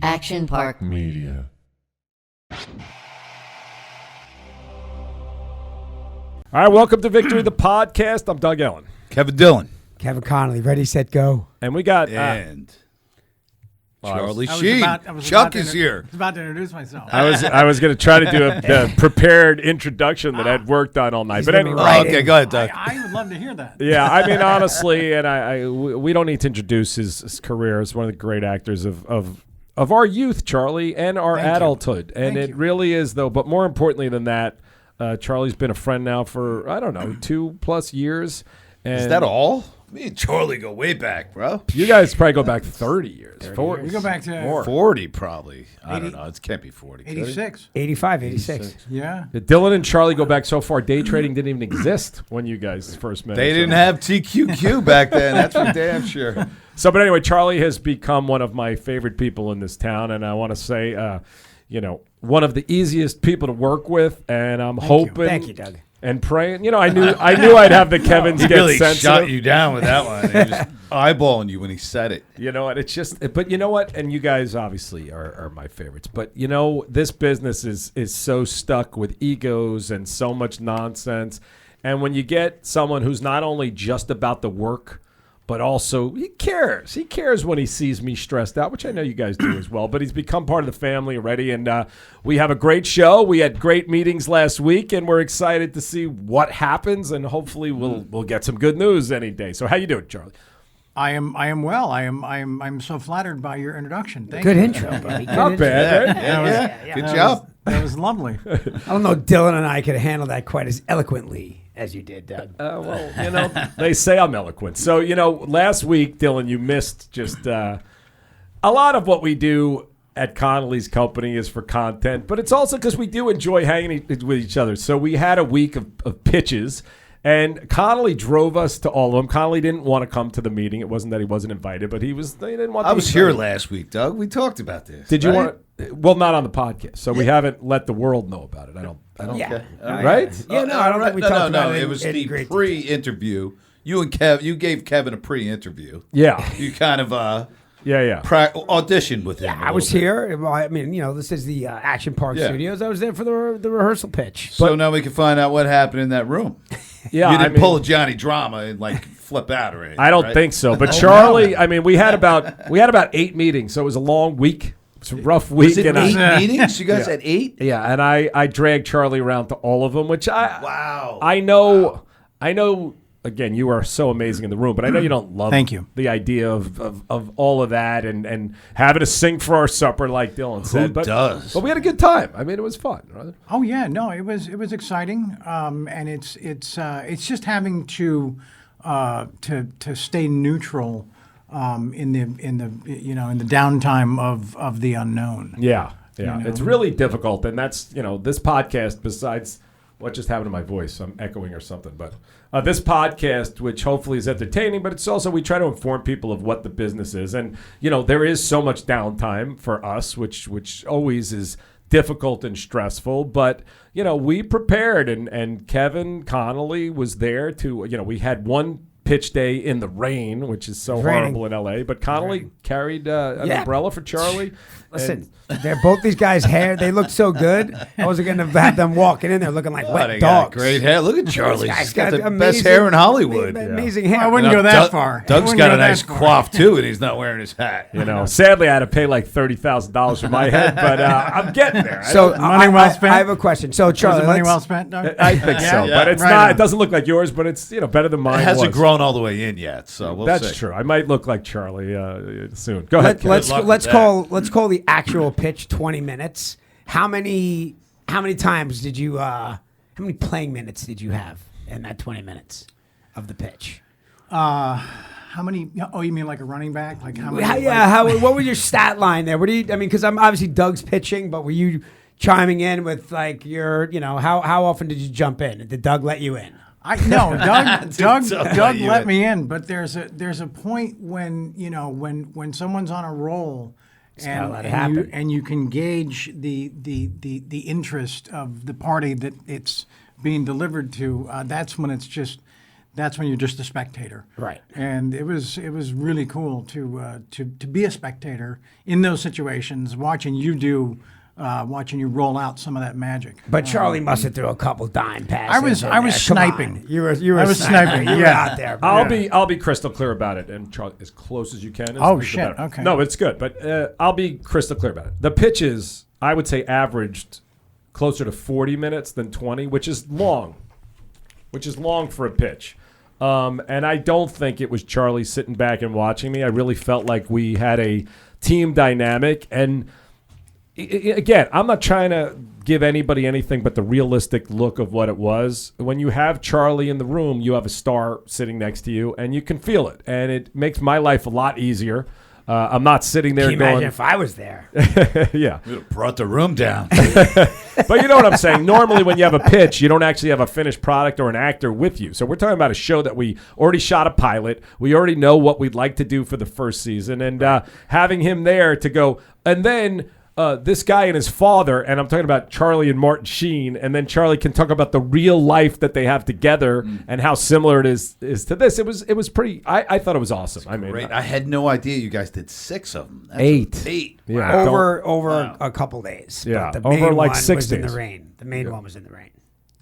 Action Park Media. All right, welcome to Victory, the podcast. I'm Doug Ellen. Kevin Dillon. Kevin Connolly, ready, set, go. And we got... And Charlie I was Sheen. Chuck is here. I was about to introduce myself. I was going to try to do a prepared introduction that I'd worked on all night. But anyway, Okay, go ahead, Doug. I would love to hear that. yeah, I mean, honestly, and we don't need to introduce his career as one of the great actors of our youth, Charlie, and our Thank you. adulthood. And Thank it you. really is, though. But more importantly than that, Charlie's been a friend now for, I don't know, 2+ years. And Is that all? Me and Charlie go way back, bro. You guys probably go back 30 years. 40 We go back to More. 40 probably. I 80 don't know. It can't be 40. could it? 86. 85, 86. Yeah. Dylan and Charlie go back so far. Day trading didn't even exist when you guys first met. They So- didn't have TQQ back then. That's for damn sure. So, but anyway, Charlie has become one of my favorite people in this town, and I want to say, one of the easiest people to work with, and I'm hoping. Thank you, Doug. And praying. I knew I'd have the Kevins He get really sensitive. shot you down with that one. He was eyeballing you when he said it. You know what? It's just, but you know what? And you guys obviously are my favorites. But this business is so stuck with egos and so much nonsense. And when you get someone who's not only just about the work, but also he cares. He cares when he sees me stressed out, which I know you guys do as well. But he's become part of the family already, and we have a great show. We had great meetings last week, and we're excited to see what happens. And hopefully, we'll get some good news any day. So, how you doing, Charlie? I am well. I'm so flattered by your introduction. Thank Good you. intro, buddy. Good Not intro. bad, right? Yeah. Good job. That was lovely. I don't know, Dylan and I could handle that quite as eloquently as you did, Doug. They say I'm eloquent. So, last week, Dylan, you missed just a lot of what we do at Connolly's company is for content, but it's also because we do enjoy hanging with each other. So we had a week of pitches, and Connolly drove us to all of them. Connolly didn't want to come to the meeting. It wasn't that he wasn't invited, but they didn't want to I was here last week, Doug. We talked about this. Did you right? want to? Well, not on the podcast. So we haven't let the world know about it. I don't. Yeah. Right? Yeah, no, I don't think we talked about it. It was in the great pre-interview. You and Kev, you gave Kevin a pre-interview. Yeah. You kind of Yeah. auditioned with him. Yeah, I was here. Well, I mean, this is the Action Park Studios. I was there for the rehearsal pitch. So now we can find out what happened in that room. Yeah. You didn't pull a Johnny Drama and flip out or anything. I don't right? think so. But Charlie, I mean, we had about 8 meetings, so it was a long week. It was a rough week. Was it and 8 meetings? You guys had 8? Yeah, and I dragged Charlie around to all of them, which Wow. I know. Again, you are so amazing in the room, but I know you don't love Thank you. the idea of all of that and having to sing for our supper, like Dylan said. But, does? But we had a good time. I mean, it was fun. Right? Oh yeah, no, it was exciting, and it's just having to stay neutral in the downtime of the unknown. Yeah. It's really difficult, and that's this podcast. Besides what just happened to my voice, I'm echoing or something, but this podcast, which hopefully is entertaining, but it's also we try to inform people of what the business is, and there is so much downtime for us, which always is difficult and stressful, but we prepared, and Kevin Connolly was there to we had one pitch day in the rain, which is so horrible in LA, but Connolly carried an umbrella for Charlie. Listen, they're both these guys' hair. They look so good. I wasn't going to have them walking in there looking like wet They got dogs. great hair. Look at Charlie. Guy's He's got the amazing- best hair in Hollywood. Amazing hair. I wouldn't go that far. Doug's I wouldn't got go a that nice far. coif too, and he's not wearing his hat. Sadly, I had to pay like $30,000 for my head, but I'm getting there. So Money well spent? I have a question. So Was Charlie, it money let's- well spent, Doug? I think so, Yeah. but it's Right not. on. It doesn't look like yours, but it's better than mine. It hasn't was. grown all the way in yet, so we'll That's see. true. I might look like Charlie soon. Go ahead. Kevin. let's luck with let's that. let's call the actual pitch 20 minutes. How many times did you how many playing minutes did you have in that 20 minutes of the pitch? How many? Oh, you mean like a running back? Like how many? What was your stat line there? What do you? I mean, because I'm obviously Doug's pitching, but were you chiming in with like your? How often did you jump in? Did Doug let you in? No, Doug let you let in. me in, but there's a point when when someone's on a roll, gotta let it happen. and you can gauge the interest of the party that it's being delivered to. That's when it's just that's when you're just a spectator. Right. And it was really cool to be a spectator in those situations, watching you roll out some of that magic. But Charlie must have threw a couple dime passes. I was Come on. sniping. You were I was sniping. You were Yeah. out there. I'll be crystal clear about it, and Charlie, as close as you can. Oh, is the shit. better. Okay. No, it's good, but I'll be crystal clear about it. The pitches, I would say, averaged closer to 40 minutes than 20, which is long for a pitch. And I don't think it was Charlie sitting back and watching me. I really felt like we had a team dynamic. And again, I'm not trying to give anybody anything but the realistic look of what it was. When you have Charlie in the room, you have a star sitting next to you, and you can feel it. And it makes my life a lot easier. I'm not sitting there Can you going, imagine if I was there? yeah. You brought the room down. But you know what I'm saying? Normally when you have a pitch, you don't actually have a finished product or an actor with you. So we're talking about a show that we already shot a pilot. We already know what we'd like to do for the first season. And having him there to go, and then this guy and his father, and I'm talking about Charlie and Martin Sheen, and then Charlie can talk about the real life that they have together and how similar it is to this. It was pretty. I thought it was awesome. I mean, Great. I had no idea you guys did 6 of them. That's 8. Yeah, over a couple days. Yeah, But the over main like one 6 was in days. the rain. The main one was in the rain.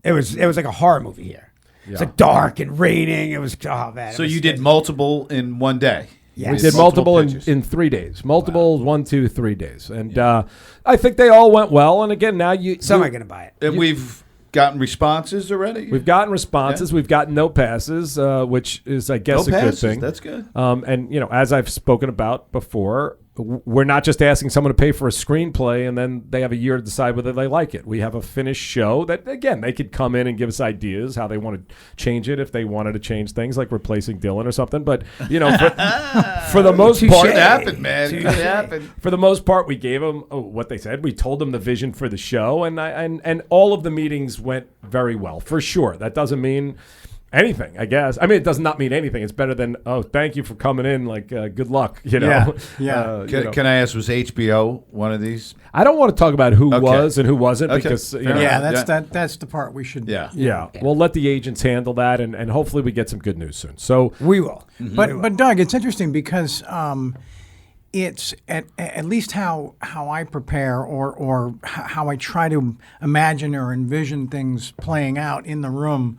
It was like a horror movie here. It's Yeah. like dark and raining. It was man. So you did multiple in one day. Yes. We did multiple pitches. in 3 days. Multiple 1, 2, 3 days. And I think they all went well. And again, now Somebody going to buy it. And we've gotten responses already? we've gotten responses. We've gotten no passes, which is, I guess, No a passes. good thing. That's good. And, as I've spoken about before, we're not just asking someone to pay for a screenplay and then they have a year to decide whether they like it. We have a finished show that, again, they could come in and give us ideas how they want to change it if they wanted to change things like replacing Dylan or something. But, for the most part, It happened, man. It happened. for the most part, we gave them what they said. We told them the vision for the show, and all of the meetings went very well, for sure. That doesn't mean anything, I guess. I mean, it does not mean anything. It's better than, thank you for coming in. Like, good luck. Yeah. Can I ask, was HBO one of these? I don't want to talk about who Okay. was and who wasn't Okay. because Fair Yeah, enough. that's the part we should. Yeah. we'll let the agents handle that, and hopefully we get some good news soon. So We will. But Doug, it's interesting because it's at least how I prepare or how I try to imagine or envision things playing out in the room.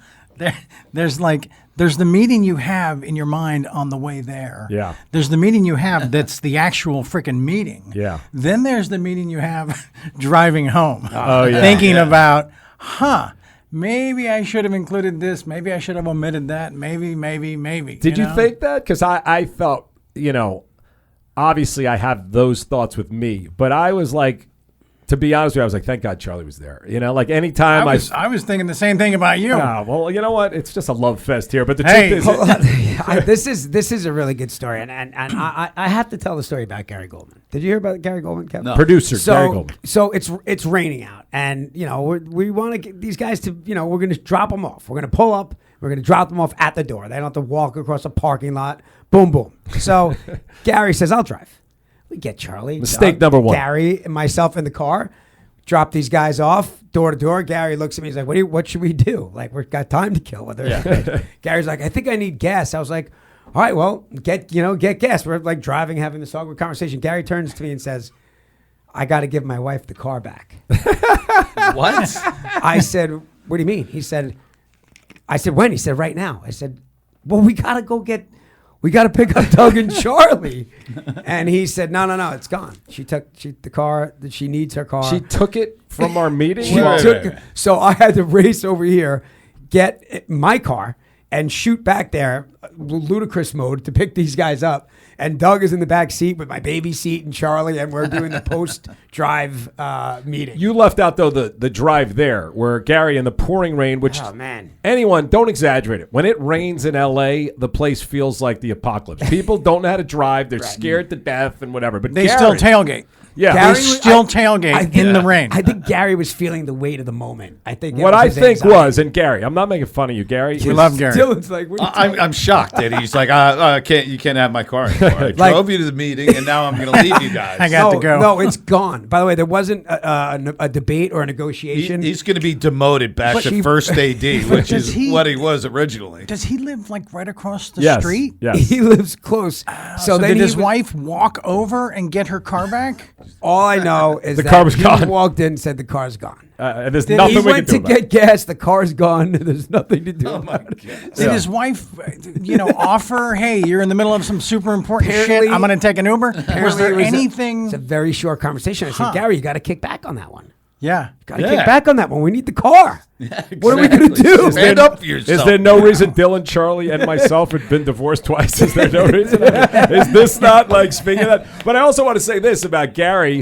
There's the meeting you have in your mind on the way there. Yeah. There's the meeting you have that's the actual freaking meeting. Yeah. Then there's the meeting you have driving home. Oh, yeah. Thinking about, maybe I should have included this. Maybe I should have omitted that. Maybe. did you know? think that? Because I felt, obviously I have those thoughts with me, but I was like, to be honest with you, I was like, thank God Charlie was there. Like anytime I was thinking the same thing about you. well, you know what? It's just a love fest here. But the Hey. truth is, This is a really good story, and I have to tell the story about Gary Goldman. Did you hear about Gary Goldman, Kevin? No. producer Gary Goldman. So it's raining out, and we want to get these guys to we're going to drop them off. We're going to pull up. We're going to drop them off at the door. They don't have to walk across a parking lot. Boom, boom. So Gary says, "I'll drive." We get Charlie, Mistake Doug, number 1. Gary, and myself in the car. Drop these guys off door to door. Gary looks at me. He's like, "What should we do? Like, we've got time to kill." Gary's like, "I think I need gas." I was like, "All right, well, get gas." We're like driving, having this awkward conversation. Gary turns to me and says, "I got to give my wife the car back." What? I said, "What do you mean?" I said, "When?" He said, "Right now." I said, "Well, we got to pick up Doug and Charlie." And he said, no, it's gone. She took the car. She needs her car. She took it from our meeting. She took. So I had to race over here, get my car, and shoot back there, ludicrous mode, to pick these guys up. And Doug is in the back seat with my baby seat and Charlie, and we're doing the post-drive meeting. You left out, though, the drive there where Gary in the pouring rain, which, Oh, man. anyone, don't exaggerate it. When it rains in L.A., the place feels like the apocalypse. People don't know how to drive. They're scared to death and whatever. But They Gary, still tailgate. Yeah. Gary They was- still tailgate in the rain. I think Gary was feeling the weight of the moment. I think What I his think anxiety. was, and Gary, I'm not making fun of you, Gary. We love Gary. Dylan's like, what are you I'm shocked that he's like, you can't have my car anymore. I Like- drove you to the meeting, and now I'm going to leave you guys. I got to go. No, it's gone. By the way, there wasn't a debate or a negotiation. He's going to be demoted back to first AD, which Does is he- what he was originally. Does he live like right across the Yes. street? Yes. He lives close. So then did he his was- wife walk over and get her car back? All I know is The that car was he gone. walked in and said the car's gone. And there's Then nothing he we can went do to about it. get gas. The car's gone. There's nothing to do about it. Did his wife, offer, hey, you're in the middle of some super important Apparently- shit. I'm going to take an Uber. Was Apparently there it was anything? It's a very short conversation. I said, Gary, you got to kick back on that one. Yeah. Got to kick back on that one. We need the car. Exactly. What are we going to do? Stand up for yourself. Is there no reason Dylan, Charlie, and myself had been divorced twice? Is there no reason? Is this not like speaking of that? But I also want to say this about Gary,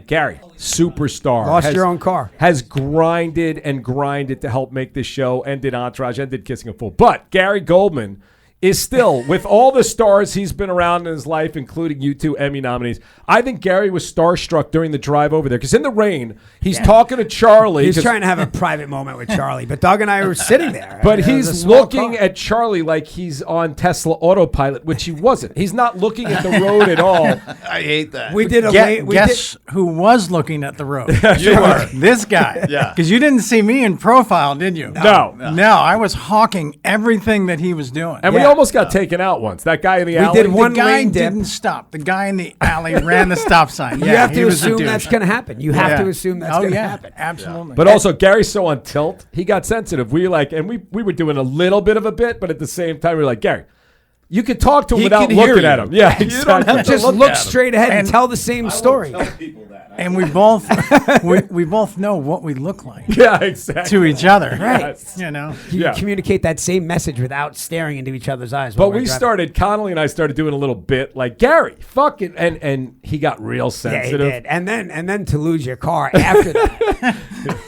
Gary, superstar. Lost your own car. Has grinded and grinded to help make this show and did Entourage and did Kissing a Fool. But Gary Goldman is still, with all the stars he's been around in his life, including you two Emmy nominees, I think Gary was starstruck during the drive over there. Because in the rain, he's talking to Charlie. He's 'cause- trying to have a private moment with Charlie, but Doug and I were sitting there. But It was a he's small looking car. at Charlie like he's on Tesla autopilot, which he wasn't. He's not looking at the road at all. I hate that. We did a Guess, late. who was looking at the road? You were. This guy. Yeah. Because you didn't see me in profile, did you? No. No, I was hawking everything that he was doing. And we almost got taken out once. That guy in the alley. did the one guy lane dip. didn't stop. The guy in the alley ran the stop sign. You Yeah, have he to was a assume douche. that's going to happen. You have to assume that's going to happen. Absolutely. But also, Gary's so on tilt, he got sensitive. We were doing a little bit of a bit, but at the same time, we were like, Gary, you could talk to him He without can hear looking at you. him. Yeah, You don't exactly. have to Just look look at him. straight ahead and And- tell the same story. And we both we both know what we look like Yeah, exactly. to each other. Right. Yes. You know. You Yeah. communicate that same message without staring into each other's eyes. But while we're we driving. started, Connolly and I started doing a little bit like, Gary, fuck it. And he got real Yeah, sensitive. he did. And then to lose your car after that.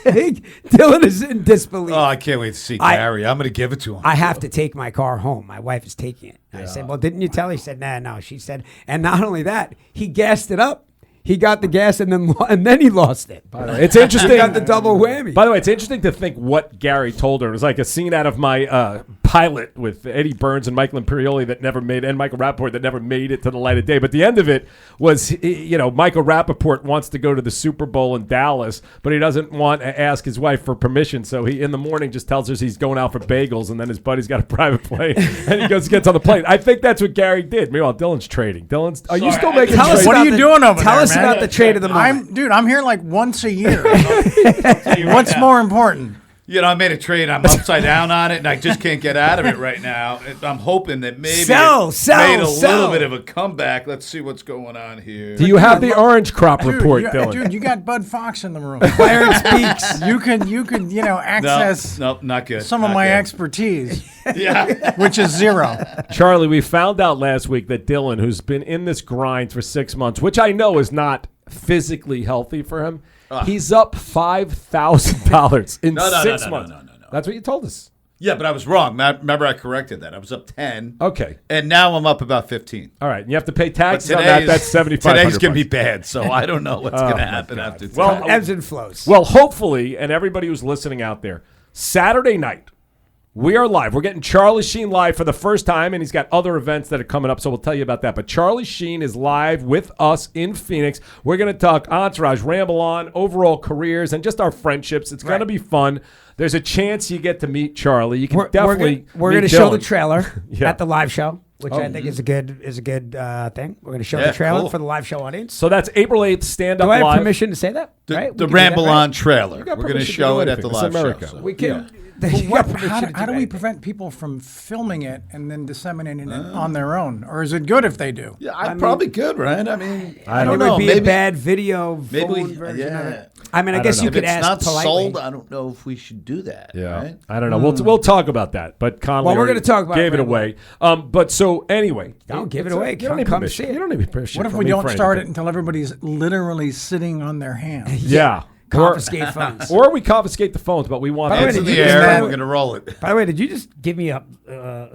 Dylan is in disbelief. Oh, I can't wait to see I- Gary. I'm going to give it to him. I have to take my car home. My wife is taking it. I said, well, didn't you tell her? He said, nah, no. She said, and not only that, he gassed it up. He got the gas and then he lost it. It's interesting. He got the double whammy. By the way, it's interesting to think what Gary told her. It was like a scene out of my pilot with Eddie Burns and Michael Imperioli that never made, and Michael Rappaport that never made it to the light of day. But the end of it was, Michael Rappaport wants to go to the Super Bowl in Dallas, but he doesn't want to ask his wife for permission. So he, in the morning, just tells her he's going out for bagels, and then his buddy's got a private plane, and he gets on the plane. I think that's what Gary did. Meanwhile, Dylan's trading. Are you still making Tell us trades? What are about you the- doing over tell there, us man? about the trade of the moment. I'm here like once a year. What's more important? I made a trade. I'm upside down on it, and I just can't get out of it right now. I'm hoping that maybe Sell, it sell, made a sell. little bit of a comeback. Let's see what's going on here. Do you have the orange crop report, Dylan? Dude, you got Bud Fox in the room. Clarence speaks. You could access No, not good. some of Not my good. expertise, Yeah. which is zero. Charlie, we found out last week that Dylan, who's been in this grind for 6 months, which I know is not physically healthy for him, he's up $5,000 in No, 6 months. No. That's what you told us. Yeah, but I was wrong. Remember, I corrected that. I was up 10. Okay. And now I'm up about 15. All right. And you have to pay But taxes on that. That's $7,500. Today's going to be bad, so I don't know what's going to happen after today. Well, Ebbs and flows. Well, hopefully, and everybody who's listening out there, Saturday night, we are live. We're getting Charlie Sheen live for the first time, and he's got other events that are coming up, so we'll tell you about that. But Charlie Sheen is live with us in Phoenix. We're going to talk Entourage, Ramble On, overall careers, and just our friendships. It's going to be fun. There's a chance you get to meet Charlie. You can definitely we're meet going to show the Dylan. trailer Yeah. at the live show, which I think is a good thing. We're going to show the trailer cool. for the live show audience. So that's April 8th, stand up Do I have live. permission to say that? The, right? the We can do that, Ramble right? On trailer. got We're going to permission to show do it at the anything. It's live America. show. So. We can. Yeah. You got permission How to do do we anything. prevent people from filming it and then disseminating it on their own? Or is it good if they do? Yeah, I'm probably good, right? I mean, I It don't would know. be Maybe a bad video maybe phone we- version of yeah. it. I mean, I guess know. you if could it's ask not politely. sold, I don't know if we should do that. Right? I don't know. We'll talk about that. But Connolly Well, we're already gonna talk about gave it it away. But so anyway, Don't give it it's- away. You don't need Come permission. see it. You don't need permission. What if from we me don't for start it anything. until everybody's literally sitting on their hands? Yeah. confiscate phones. Or we confiscate the phones, but we want By the way, Hands in did the you air, just- and we're going to roll it. By the way, did you just give me a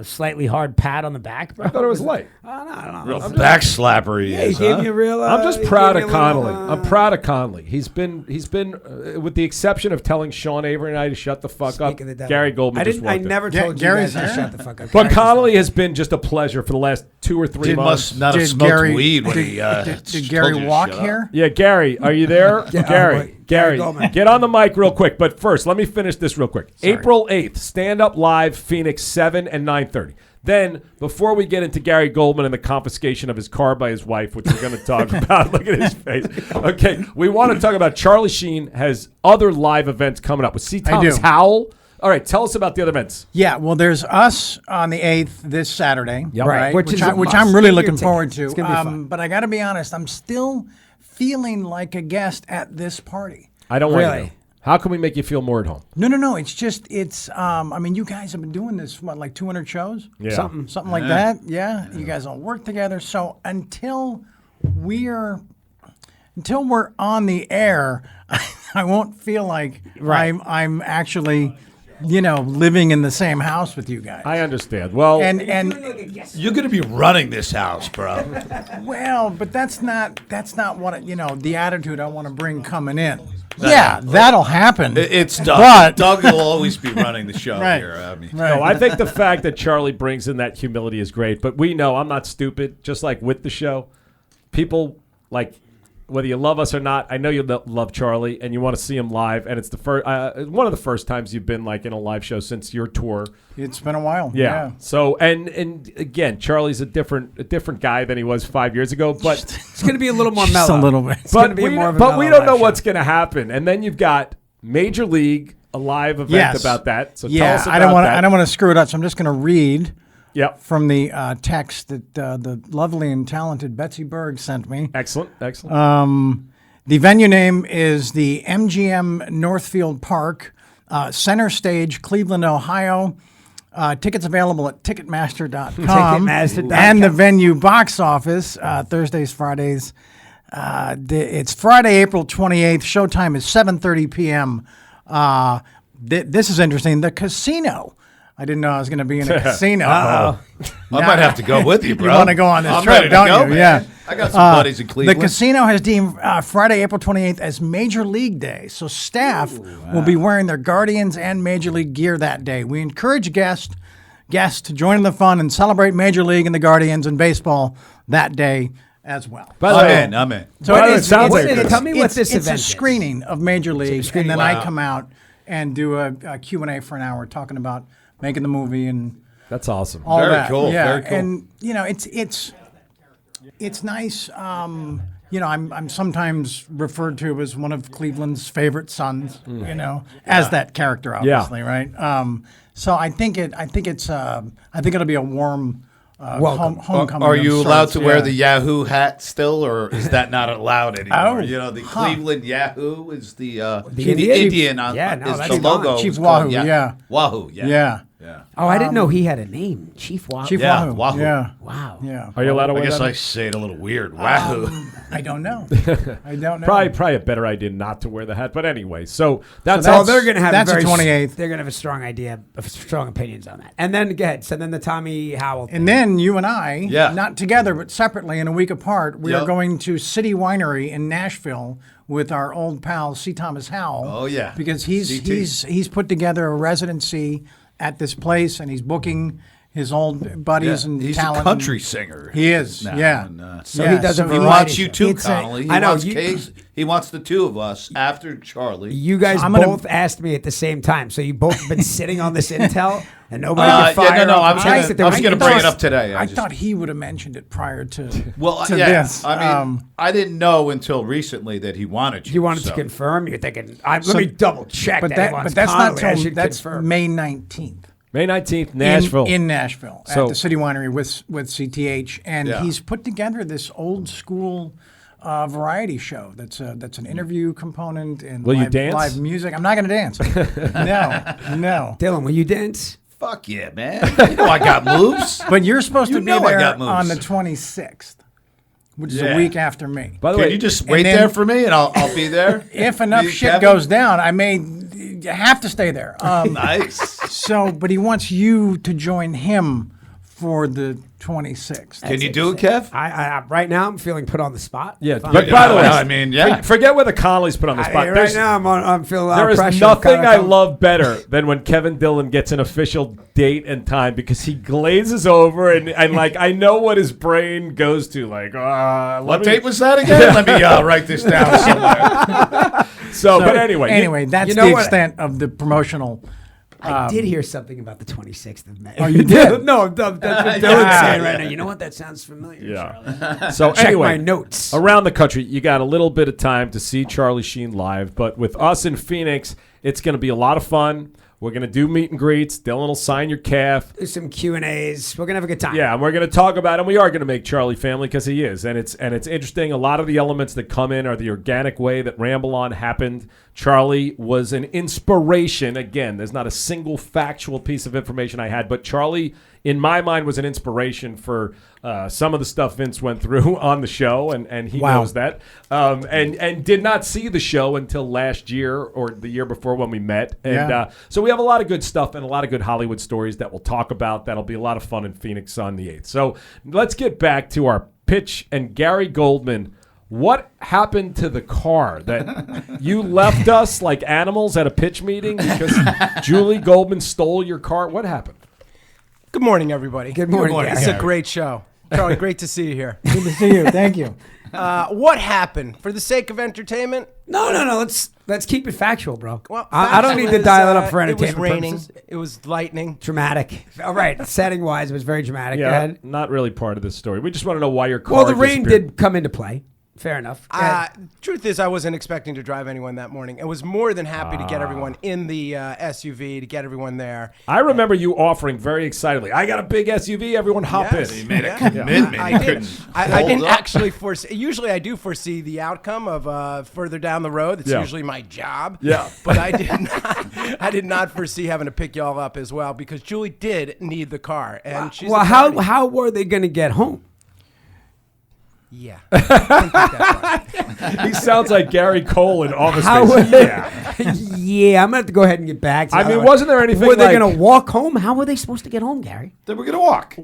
slightly hard pat on the back, bro? I thought it was light. Oh, no. Real back slapper he Yeah, he is, gave huh? me a real. I'm just he proud gave of me a little, Connolly. I'm proud of Connolly. He's been with the exception of telling Sean Avery and I to shut the fuck up. Speak of the devil. Gary Goldman I just didn't. I walked in. never told you Gary's guys to there? shut the fuck up. But Gary just- Connolly has been just a pleasure for the last 2 or 3 He months. must not have Did smoked Gary- weed when did- he did told Gary you to walk shut up. here? Yeah, Gary, are you there? Yeah, Gary, wait. Gary Goldman. get on the mic real quick. But first, let me finish this real quick. April 8th, Stand Up Live, Phoenix, 7 and 9:30. Then, before we get into Gary Goldman and the confiscation of his car by his wife, which we're going to talk about, look at his face. Okay, we want to talk about Charlie Sheen has other live events coming up with C. I Thomas do. Howell. All right, tell us about the other events. Yeah, well, there's us on the 8th this Saturday, Yep. right? Which is a which must. I'm really Get your looking forward tickets. to. It's gonna be fun. But I got to be honest, I'm still feeling like a guest at this party. I don't want Really? to. How can we make you feel more at home? No. It's just I mean, you guys have been doing this like 200 shows, Yeah. something like that. Yeah, you guys all work together. So until we're on the air, I won't feel like I'm actually, living in the same house with you guys. I understand. Well, and You're going to be running this house, bro. well, but that's not what the attitude I want to bring coming in. Yeah, that'll happen. It's Doug. But- Doug will always be running the show Right. here. I mean, Right. no, I think the fact that Charlie brings in that humility is great. But we know I'm not stupid. Just like with the show, people like whether you love us or not. I know you love Charlie and you want to see him live. And it's the first one of the first times you've been like in a live show since your tour. It's been a while. Yeah. So and again, Charlie's a different guy than he was 5 years ago. But It's going to be a little more Just mellow. a little bit. It's going to but be more of a but we mellow don't know live what's show. going to happen. And then you've got Major League, a live event Yes. about that. So tell Yeah, us about I don't want that. I don't want to screw it up, so I'm just going to read Yep. from the text that the lovely and talented Betsy Berg sent me. Excellent. Excellent. The venue name is the MGM Northfield Park, Center Stage, Cleveland, Ohio. Tickets available at Ticketmaster.com. Ticketmaster.com. And the venue box office, Thursdays, Fridays. It's Friday, April 28th. Showtime is 7:30 p.m. This is interesting. The casino. I didn't know I was going to be in a casino. I might have to go with you, bro. You want to go on this I'm trip, ready to don't go, you? man. Yeah. I got some buddies in The Cleveland. casino has deemed Friday, April 28th as Major League Day, so staff will be wearing their Guardians and Major League gear that day. We encourage guests to join in the fun and celebrate Major League and the Guardians and baseball that day as well. By the way, I'm in. So Well, it it is, sounds it's- like it's- Tell me what it's- this it's event a is. screening of Major League, and then I Wow. come out and do a Q&A for an hour talking about making the movie and that's awesome. all Very that. cool, Yeah, very cool. and it's nice. I'm sometimes referred to as one of Cleveland's favorite sons. As that character, obviously, right? So I think it'll be a warm homecoming. Are of you allowed sorts, to wear yeah. the Yahoo hat still, or is that not allowed anymore? Oh, The Cleveland Yahoo is the Indian? Indian on Yeah, no, is that's the gone. logo. Chief is called Wahoo, yeah. Wahoo, yeah. Yeah, Yeah. Oh, I didn't know he had a name. Chief Wahoo. Chief Yeah, Wahoo. Wahoo. Yeah, Wow. yeah. Are you allowed to I wear guess that? I say it a little weird. Wahoo. I don't know. I don't know. Probably a better idea not to wear the hat. But anyway, so that's So Oh, they're going to have that's a the very 28th. They're going to have a strong idea, strong opinions on that. And then go ahead. So then the Tommy Howell. And then you and I, Yeah. not together but separately and a week apart, we are Yep. going to City Winery in Nashville with our old pal C. Thomas Howell. Oh, yeah. because CT. he's put together a residency at this place and he's booking his old buddies and He's talent. a country singer. He is, now, yeah. and, So he does a he variety wants show. you too, It's a- Connolly. He I know, wants you- Case. He wants the two of us after Charlie. You guys I'm gonna- both asked me at the same time, so you both been sitting on this intel, and nobody could fire. yeah, no, up I the was tanks gonna, that they I were was gonna getting bring it done. up today. I just- thought he would have mentioned it prior to Well, to yeah. this. I mean, I didn't know until recently that he wanted you. You wanted so. to confirm. You're thinking, let me double check. but that, that he wants but that's not Connolly. I till should that's confirm. May 19th. May 19th, Nashville. In Nashville So- at the City Winery with CTH, and Yeah. he's put together this old school variety show. That's an interview component and Will you live, dance? live music. I'm not going to dance. No. Dylan, will you dance? Fuck yeah, man. You know I got moves. But you're supposed You to be know I there got moves. on the 26th which is a week after me. By the Can way, you just wait then- there for me, and I'll be there? If enough You, shit Kevin? goes down, I may have to stay there. Nice. So, but he wants you to join him for the 26th. Can you do it, Kev? I right now I'm feeling put on the spot. yeah. If I'm- But by the way, Well, I mean, yeah. forget whether Connolly's put on the spot. right There's- now I'm feeling a lot There of is pressure. nothing Kinda I come- love better than when Kevin Dillon gets an official date and time because he glazes over and like I know what his brain goes to. Like, What date was that again? Let me write this down somewhere. So, but anyway, that's you know the what? extent of the promotional. I did hear something about the 26th of May. Oh, you did? No, that's what Dylan's saying right now. You know what? That sounds familiar. Yeah. So Check anyway, my notes. around the country, you got a little bit of time to see Charlie Sheen live, but with us in Phoenix, it's going to be a lot of fun. We're going to do meet and greets. Dylan will sign your calf. There's some Q&As. We're going to have a good time. Yeah, and we're going to talk about, and we are going to make Charlie family because he is, and it's interesting. A lot of the elements that come in are the organic way that Ramble On happened. Charlie was an inspiration. Again, there's not a single factual piece of information I had, but Charlie, in my mind, was an inspiration for some of the stuff Vince went through on the show, and he knows that. And did not see the show until last year or the year before when we met. And so we have a lot of good stuff and a lot of good Hollywood stories that we'll talk about. That'll be a lot of fun in Phoenix on the 8th. So let's get back to our pitch. And Gary Goldman, what happened to the car that you left us like animals at a pitch meeting because Julie Goldman stole your car? What happened? Good morning, everybody. Good morning, Gary. It's a great show. Charlie, great to see you here. Good to see you. Thank you. What happened? For the sake of entertainment? No. Let's keep it factual, bro. Well, I don't need to factual dial it is, up for It was entertainment raining. purposes. It was lightning. Dramatic. All right. Setting-wise, it was very dramatic. Go Yeah, ahead. not really part of this story. We just want to know why your car Well, the rain disappeared. did come into play. Fair enough. Go ahead. Truth is, I wasn't expecting to drive anyone that morning. I was more than happy to get everyone in the SUV, to get everyone there. I remember you offering very excitedly, I got a big SUV, everyone hop Yes. in. He made a commitment. I He didn't. couldn't I hold didn't up. actually foresee. Usually, I do foresee the outcome of further down the road. It's Yeah. usually my job. Yeah. But I did not. I did not foresee having to pick y'all up as well because Julie did need the car, and she's Well, a how party. how were they going to get home? Yeah. Didn't think that far. He sounds like Gary Cole in Office How Space. were Yeah. Yeah, I'm going to have to go ahead and get back to I the mean, other wasn't there anything Were they like- going to walk home? How were they supposed to get home, Gary? Then we're gonna walk.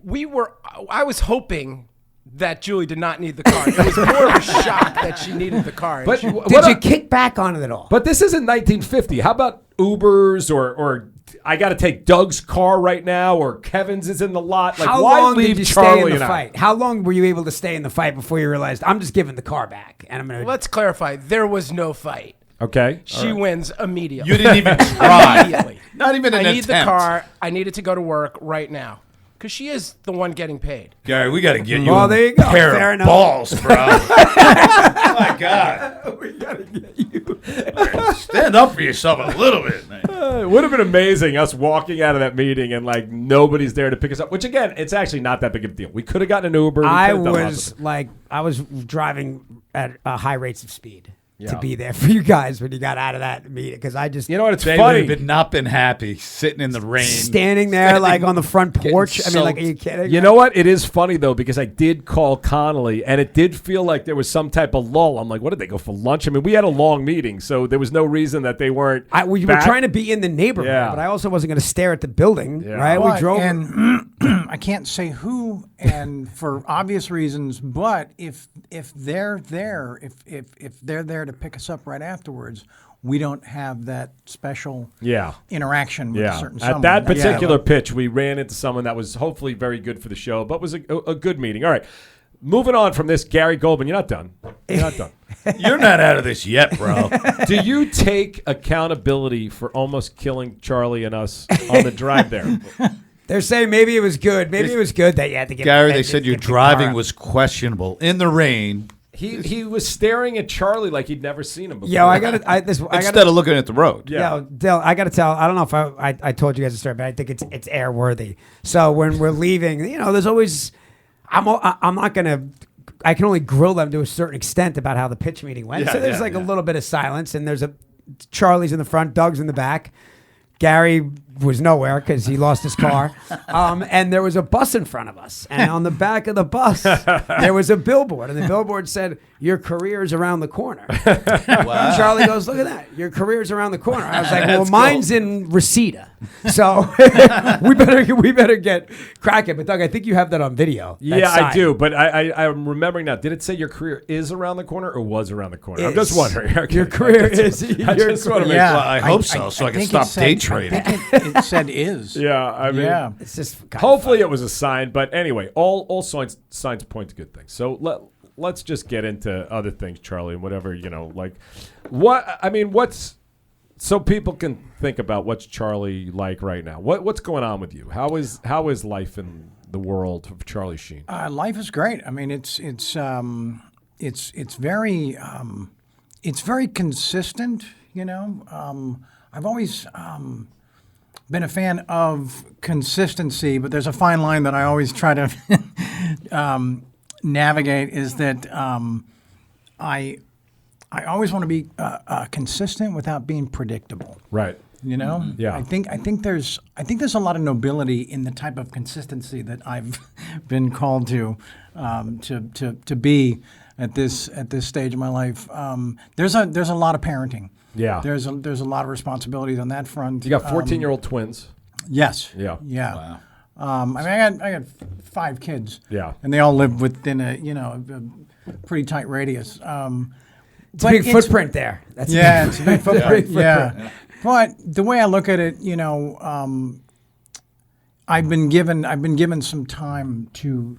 I was hoping that Julie did not need the car. It was more of a shock that she needed the car. and But she- Did you kick back on it at all? But this isn't 1950. How about Ubers or I got to take Doug's car right now or Kevin's is in the lot? Like, how why long leave did you Charlie stay in and the I? fight? How long were you able to stay in the fight before you realized I'm just giving the car back and I'm going to? Let's clarify. There was no fight. Okay. She wins immediately. You didn't even try. Immediately. Not even an I need the attempt. car. I needed to go to work right now because she is the one getting paid. Gary, we got to get you Well, a there you go. pair Fair of enough. balls, bro. My God. we got to get you. Stand up for yourself a little bit, man. It would have been amazing us walking out of that meeting and like nobody's there to pick us up. Which again, it's actually not that big of a deal. We could have gotten an Uber. We I could have done lots was of- like, I was driving at high rates of speed Yeah. to be there for you guys when you got out of that meeting because I just You know what? It's They funny. would have not been happy sitting in the rain. standing there like on the front porch. I mean, like, are you soaked. kidding? You know what? It is funny though because I did call Connolly and it did feel like there was some type of lull. I'm like, what did they go for lunch? I mean, we had a long meeting, so there was no reason that they weren't. We were back. trying to be in the neighborhood, Yeah. but I also wasn't going to stare at the building, Yeah. right? We But- drove. and I can't say who, and for obvious reasons. But if they're there, if they're there to pick us up right afterwards, we don't have that special Yeah. interaction with a Yeah. certain At someone. that That's particular it. pitch, we ran into someone that was hopefully very good for the show, but was a good meeting. All right. Moving on from this, Gary Goldman, you're not done. You're not done. You're not out of this yet, bro. Do you take accountability for almost killing Charlie and us on the drive there? They're saying maybe it was good. Maybe it was good that you had to get Gary, that they you said get your the driving car. was questionable in the rain He was staring at Charlie like he'd never seen him before. Yo, I got to. instead of looking at the road. Yeah. Yo, Dill, I got to tell. I don't know if I told you guys the story, but I think it's airworthy. So when we're leaving, there's always. I'm not gonna. I can only grill them to a certain extent about how the pitch meeting went. Yeah, so there's yeah, like yeah. a little bit of silence, and there's Charlie's in the front, Doug's in the back. Gary was nowhere because he lost his car. And there was a bus in front of us. And on the back of the bus, there was a billboard. And the billboard said, "Your career's around the corner." Wow. Charlie goes, "Look at that. Your career's around the corner." I was like, "Well, That's mine's in Reseda. So we better get cracking." But Doug, I think you have that on video. that Yeah, I sign. do, but I'm remembering now. Did it say your career is around the corner or was around the corner? I'm just Is. wondering. Okay. Your career is. I just want to make Yeah. sure. Well, I hope so, so I can think stop it said- day trading. I think it said is. Yeah, I mean, Yeah. It's just kind of hopefully it was a sign, but anyway, all signs point to good things. So let's just get into other things, Charlie, and whatever, like what's so people can think about what's Charlie like right now. What's going on with you? How is life in the world of Charlie Sheen? Life is great. I mean, it's very consistent. I've always been a fan of consistency, but there's a fine line that I always try to navigate. Is that I always want to be consistent without being predictable. Right. Yeah. I think there's a lot of nobility in the type of consistency that I've been called to be at this stage of my life. There's a lot of parenting. Yeah. There's a lot of responsibilities on that front. You got 14-year-old twins. Yes. Yeah. Yeah. I got 5 kids. Yeah. And they all live within a pretty tight radius. It's a big footprint there. That's Yeah, it's a big footprint. footprint. Yeah. But the way I look at it, I've been given some time to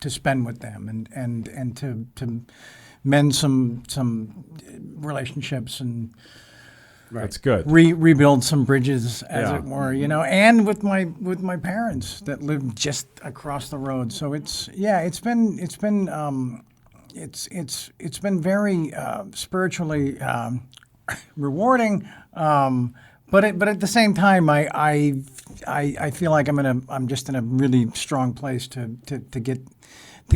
spend with them and to mend some relationships and That's good. rebuild some bridges, as Yeah. it were, and with my parents that live just across the road. So it's been very spiritually rewarding, but at the same time, I feel like I'm just in a really strong place to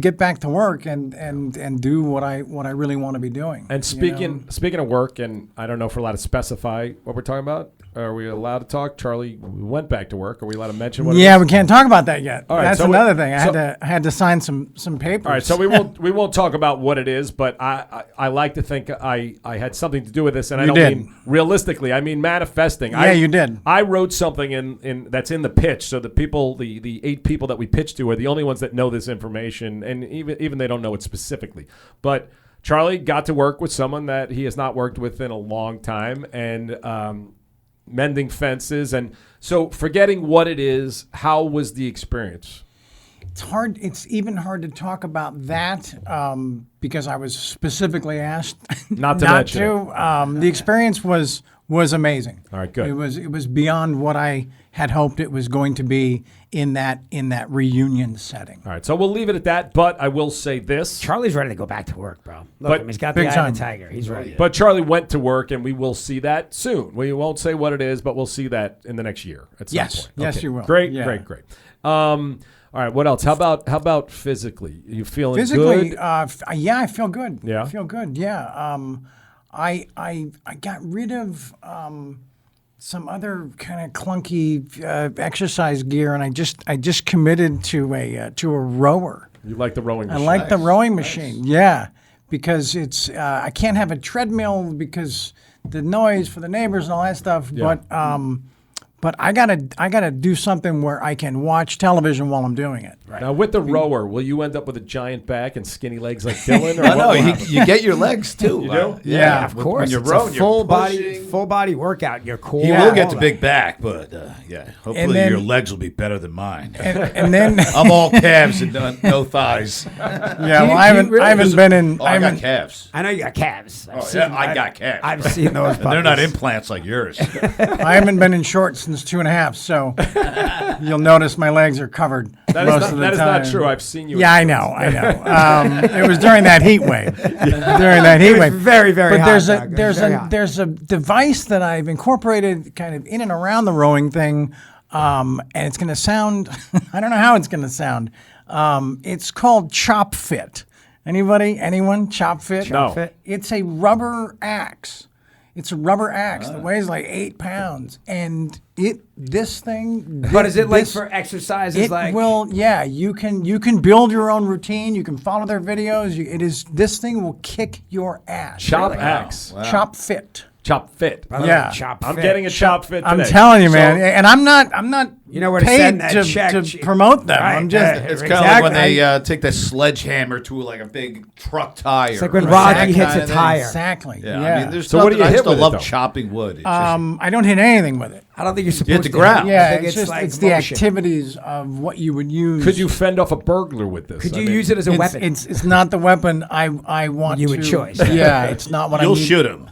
get back to work and do what I really want to be doing. And speaking of work, and I don't know if we're allowed to specify what we're talking about. Are we allowed to talk? Charlie went back to work. Are we allowed to mention what? Yeah, it is? we can't talk about that yet. All right, That's so another thing. I had to sign some papers. All right, so we won't talk about what it is, but I like to think I had something to do with this, and I don't did. mean realistically. I mean manifesting. Yeah, you did. I wrote something in that's in the pitch, so the people, the 8 people that we pitched to, are the only ones that know this information, and even they don't know it specifically. But Charlie got to work with someone that he has not worked with in a long time, and mending fences, and so forgetting what it is. How was the experience? It's hard. It's even hard to talk about that because I was specifically asked Not to mention it. The experience was amazing. All right, good. It was beyond what I had hoped it was going to be in that reunion setting. All right, so we'll leave it at that. But I will say this: Charlie's ready to go back to work, bro. Look But at him. He's got the big eye of time. the tiger. He's ready. But Charlie went to work, and we will see that soon. We won't say what it is, but we'll see that in the next year at some Yes. point. Yes, you will. Great, Yeah. great. All right, what else? How about physically? You feeling Physically, good? yeah, I feel good. Yeah? I feel good. Yeah. I got rid of some other kind of clunky exercise gear, and I just committed to a rower. You like the rowing I machine? like the rowing machine. Yeah, because it's I can't have a treadmill because the noise for the neighbors and all that stuff. Yeah. But I gotta do something where I can watch television while I'm doing it. Now, with the rower, will you end up with a giant back and skinny legs like Dylan? Or I know what will happen? you get your legs too. You do? Yeah, Of course, When you're it's rowing, a full you're body, pushing. full body workout. Your core. You Yeah. will get all the that. big back, but yeah, hopefully then- your legs will be better than mine. And then I'm all calves and no thighs. yeah, well, you I haven't really- been in. Oh, I got calves. I know you got calves. I've Oh, seen- yeah, I got calves. I've seen those. And they're not puppies. implants like yours. I haven't been in shorts since 2.5, so you'll notice my legs are covered That is most not, of the that is time. not true. I've seen you. Yeah, in I shorts. know. It was during that heat wave. During that heat It was wave. very, very But hot, there's Doug. It was very hot. there's a device that I've incorporated kind of in and around the rowing thing, and it's going to sound. I don't know how it's going to sound. It's called Chop Fit. Anyone? Chop Fit. No. Fit. It's a rubber axe. It's a rubber axe that weighs like 8 pounds, and this thing. But is it like this- for exercises? It Like will, yeah. You can build your own routine. You can follow their videos. This thing will kick your ass. Chop axe. Chop fit. Chop fit. By the way, Yeah. chop I'm fit. getting a chop fit today. I'm telling you, So- man, and I'm not. You know where to paid send that to, check. to promote them. Right, I'm just. yeah. It's kind of like when Exactly. they take the sledgehammer to like a big truck tire. It's like when Right. Rocky That hits kind a of thing. tire. Exactly. Yeah, Yeah. I mean, there's So what do nothing. you I hit still with it, love though? chopping wood. It's I don't hit anything with it. I don't think you're supposed hit the to. ground. Yeah, I think it's just like it's the motion. activities of what you would use. Could you fend off a burglar with this? Could I you mean, use it as a It's, weapon? it's not the weapon I want You to. would choose. Yeah, it's not what I You'll need. shoot him.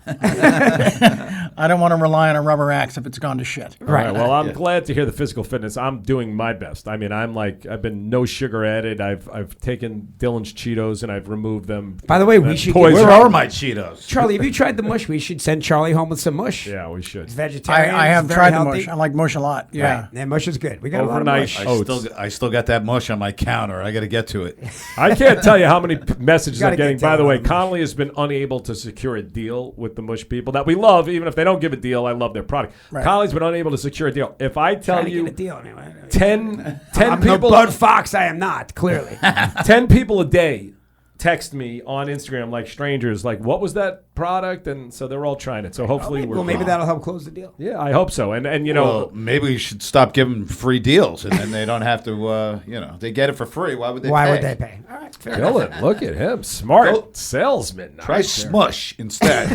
I don't want to rely on a rubber axe if it's gone to shit. All right. Well, I'm glad to hear the physical fitness. I'm doing my best. I mean, I've been no sugar added. I've taken Dylan's Cheetos and I've removed them. By the way, we That's should poison. get Where are my Cheetos? Charlie. Have you tried the mush? We should send Charlie home with some mush. Yeah, we should. It's vegetarian. I have it's very tried the healthy. mush. I like mush a lot. Yeah. Right. Yeah, mush is good. We got a lot of Overnight mush. oats. I still got that mush on my counter. I got to get to it. I can't tell you how many messages Gotta I'm getting. get By the down way, on the mush. Connolly has been unable to secure a deal with the mush people that we love. Even if they don't give a deal, I love their product. Right. Connolly's been unable to secure a deal. If I tell Trying to you get a deal anyway. 10 I'm no people, Bud Fox. I am not. Clearly. 10 people a day text me on Instagram like strangers, like, what was that product? And so they're all trying it. So hopefully we're well, maybe that'll help close the deal. Yeah, I hope so. And you know, Well, maybe we should stop giving free deals, and then they don't have to. They get it for free. Why would they? Why pay? would they pay? All right, fair enough. Dylan, look at him, smart Go- salesman. Try Nice there. smush instead.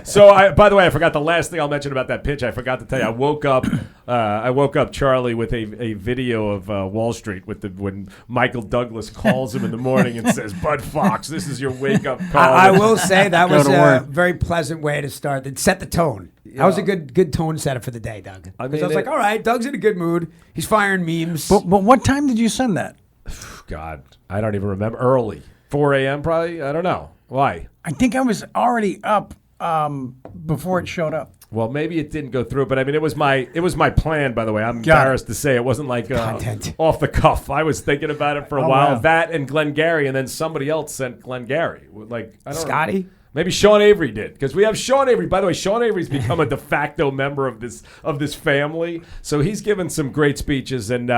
So, by the way, I forgot the last thing I'll mention about that pitch. I forgot to tell you. I woke up Charlie with a video of Wall Street when Michael Douglas calls him in the morning and says, "Bud Fox, this is your wake up call." I will say that Go was to a work. very pleasant way to start. It set the tone. That was a good tone setter for the day, Doug. I Because mean, I was like, it- all right, Doug's in a good mood. He's firing memes. But what time did you send that? God, I don't even remember. Early, 4 a.m. probably. I don't know why. I think I was already up before it showed up. Well, maybe it didn't go through, but I mean, it was my plan. By the way, I'm Got it. embarrassed to say it wasn't like Content. off the cuff. I was thinking about it for a Oh, while. wow. That and Glenn Gary, and then somebody else sent Glenn Gary. Like I don't Scotty? know. Maybe Sean Avery did, because we have Sean Avery. By the way, Sean Avery's become a de facto member of this family. So he's given some great speeches, and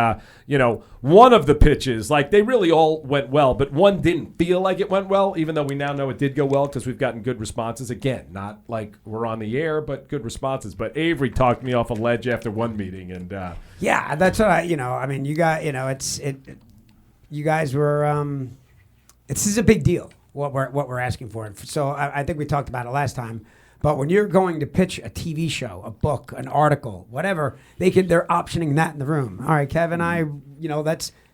one of the pitches, like they really all went well, but one didn't feel like it went well, even though we now know it did go well because we've gotten good responses. Again, not like we're on the air, but good responses. But Avery talked me off a ledge after one meeting, and yeah, that's what I mean, you got, you guys were, this is a big deal, what we're asking for. So I think we talked about it last time. But when you're going to pitch a TV show, a book, an article, whatever, they're optioning that in the room. All right, Kevin,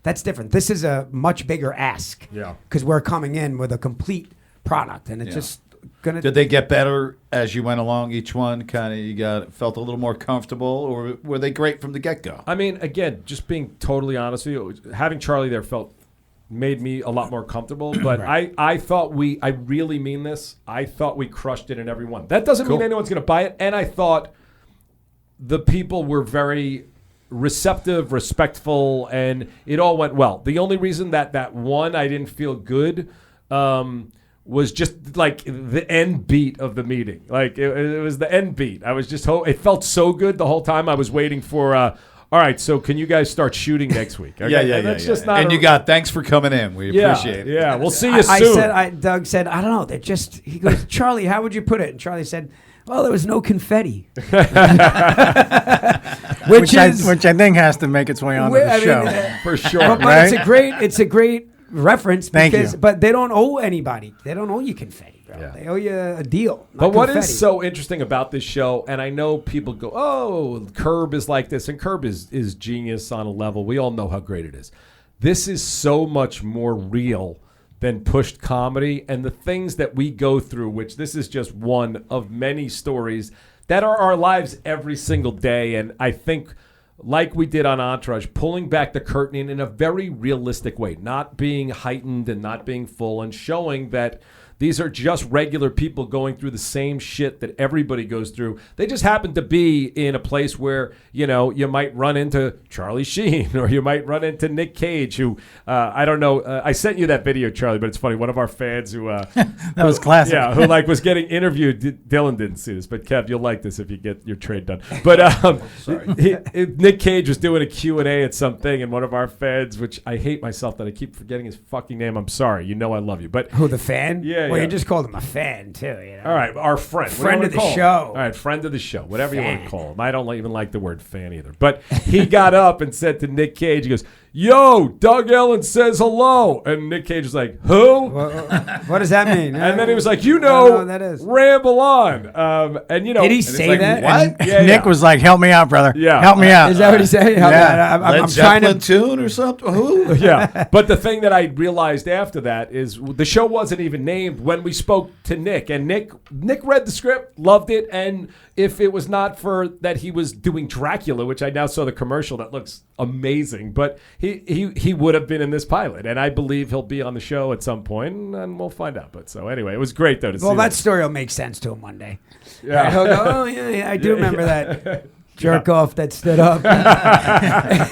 that's different. This is a much bigger ask. Yeah. Because we're coming in with a complete product, and it's just gonna. Did they get better as you went along? Each one kind of felt a little more comfortable, or were they great from the get go? I mean, again, just being totally honest with you, having Charlie there made me a lot more comfortable. But I thought I really mean this. I thought we crushed it in every one. That doesn't mean anyone's going to buy it. And I thought the people were very receptive, respectful, and it all went well. The only reason that one I didn't feel good was just like the end beat of the meeting. Like it was the end beat. I was just it felt so good the whole time. I was waiting for all right, so can you guys start shooting next week? Okay? Yeah. And that's just not and you got thanks for coming in. We appreciate it. Yeah, we'll see you soon. Doug said, I don't know. He goes, Charlie, how would you put it? And Charlie said, well, there was no confetti. which I think has to make its way onto the show. For sure. But Right? it's a great reference Thank because, you. but they don't owe anybody. They don't owe you confetti, bro. Yeah. They owe you a deal. But not what confetti. is so interesting about this show, and I know people go, oh, Curb is like this, and Curb is genius on a level. We all know how great it is. This is so much more real than pushed comedy, and the things that we go through, which this is just one of many stories that are our lives every single day. And I think, like we did on Entourage, pulling back the curtain in a very realistic way, not being heightened and not being full, and showing that These are just regular people going through the same shit that everybody goes through. They just happen to be in a place where, you know, you might run into Charlie Sheen or you might run into Nick Cage, who, I don't know. I sent you that video, Charlie, but it's funny. One of our fans who... That was classic. Yeah, who like was getting interviewed. Dylan didn't see this, but Kev, you'll like this if you get your trade done. But Nick Cage was doing a Q&A at something, and one of our fans, which I hate myself that I keep forgetting his fucking name. I'm sorry. You know I love you. But Who, the fan? Yeah, Well, yeah. you just called him a fan, too. You know? all right, our friend. Friend of the show. All right, friend of the show. Whatever you want to call him. I don't even like the word fan either. But he got up and said to Nick Cage, he goes, "Yo, Doug Ellen says hello." And Nick Cage was like, "Who?" What does that mean? And then he was like, I don't know what that is. Ramble on. And, you know. Did he and it's say like, that? What? Yeah, Nick was like, "Help me out, brother. Yeah. Help me out." Is that what he said? Yeah. Led I'm trying Zeppelin to. tune or something? Who? Yeah. But the thing that I realized after that is the show wasn't even named when we spoke to Nick. And Nick read the script, loved it. And if it was not for that he was doing Dracula, which I now saw the commercial that looks amazing, but he would have been in this pilot. And I believe he'll be on the show at some point, and we'll find out. But so anyway, it was great, though, to see Well, that that. story will make sense to him one day. Yeah. He'll go, "Oh, yeah, I do remember that jerk off that stood up and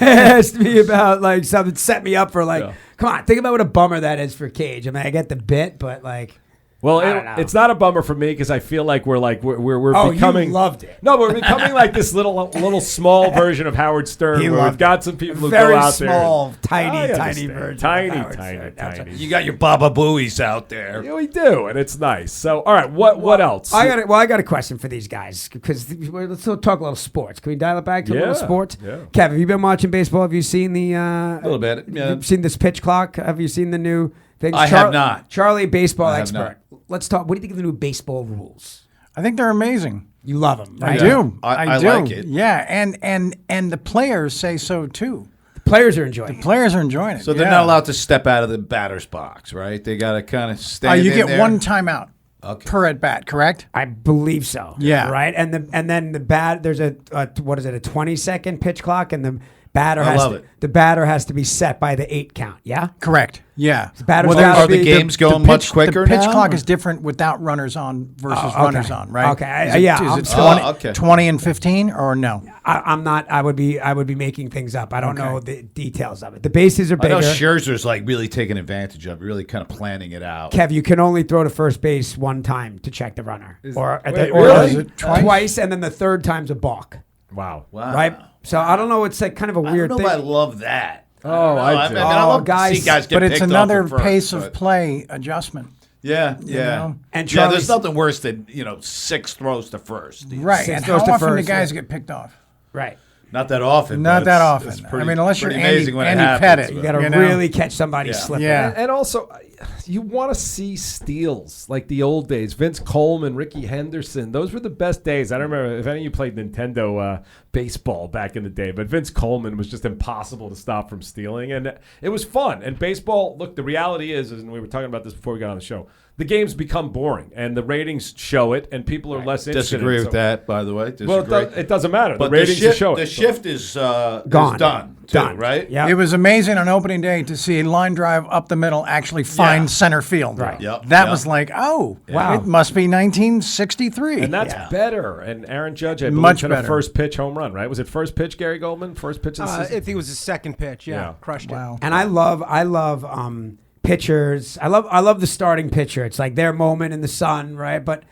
asked me about like something, set me up for like, Yeah. come on, think about what a bummer that is for Cage. I mean, I get the bit, but like, Well, I don't know. it's not a bummer for me because I feel like we're oh, becoming. you loved it. No, but we're becoming like this little small version of Howard Stern. He Where loved we've got some people who Very go out small, there. tiny, I tiny understand. version. of Tiny, Howard tiny, Stern. That's tiny. You got your Baba Booies out there. Yeah, we do, and it's nice. So, all right, what else? I got a question for these guys because let's talk a little sports. Can we dial it back to a Yeah, little sports? yeah. Kev, have you been watching baseball? Have you seen the A little bit. Yeah. Have you seen this pitch clock? Have you seen the new things? I have not. Charlie, baseball I have expert. Let's talk. What do you think of the new baseball rules? I think they're amazing. You love them, I right? do. I do. like it. Yeah, and the players say so too. The players are enjoying it. Players are enjoying it. So they're yeah. not allowed to step out of the batter's box, right? They got to kind of stand You in get there. one timeout per at bat, correct? I believe so. Yeah. Right. And then the bat. There's a 20-second pitch clock, and the batter I has love to, it. the batter has to be set by the 8 count. Yeah. Correct. Yeah. batter's there's- gotta Are the be- games going much quicker The pitch now? clock is different without runners on versus Oh, okay. runners on, right? Okay. Is it, Yeah, Is I'm it still- 20, okay. 20 and 15 or no? I'm not. I would be making things up. I don't know the details of it. The bases are I know bigger. Scherzer's like really taking advantage of it, really kind of planning it out. Kev, you can only throw to first base one time to check the runner, or wait, or really? Is it twice? twice, and then the third time's a balk. Wow. Wow. Right. So I don't know. It's like kind of a I weird don't know if I thing. love that. Oh, I I do. mean, I Oh, love guys, to see guys get But it's picked off another at first, pace of but- play adjustment. Yeah, you yeah. know? And yeah, there's Charlie's- nothing worse than 6 throws to first. Right. Six And throws how to often do first, guys yeah. get picked off? Right. Not that often. Not but that it's- often. it's pretty- I mean, unless you're pretty Andy, amazing when it Andy happens, Pettit. but- You got to You know? really catch somebody Yeah. slipping. Yeah. And also, you want to see steals like the old days. Vince Coleman, Ricky Henderson. Those were the best days. I don't remember if any of you played Nintendo baseball back in the day, but Vince Coleman was just impossible to stop from stealing. And it was fun. And baseball, look, the reality is, and we were talking about this before we got on the show, the game's become boring. And the ratings show it, and people are less interested Disagree in it. with that, by the way. Well, Disagree. it doesn't matter. but the ratings show it. the shift is Gone. done, too, Done. right? Yeah. It was amazing on opening day to see a line drive up the middle actually find Yeah. center field. Right. Yep. That Yep. was like, oh, Wow. it must be 1963. And that's Yeah. better. And Aaron Judge had Much a better. first pitch home run, right? Was it first pitch, Gary Goldman? First pitch of the I season? think it was his second pitch. Yeah, Yeah. crushed Wow. And I love pitchers. I love the starting pitcher. It's like their moment in the sun, right? But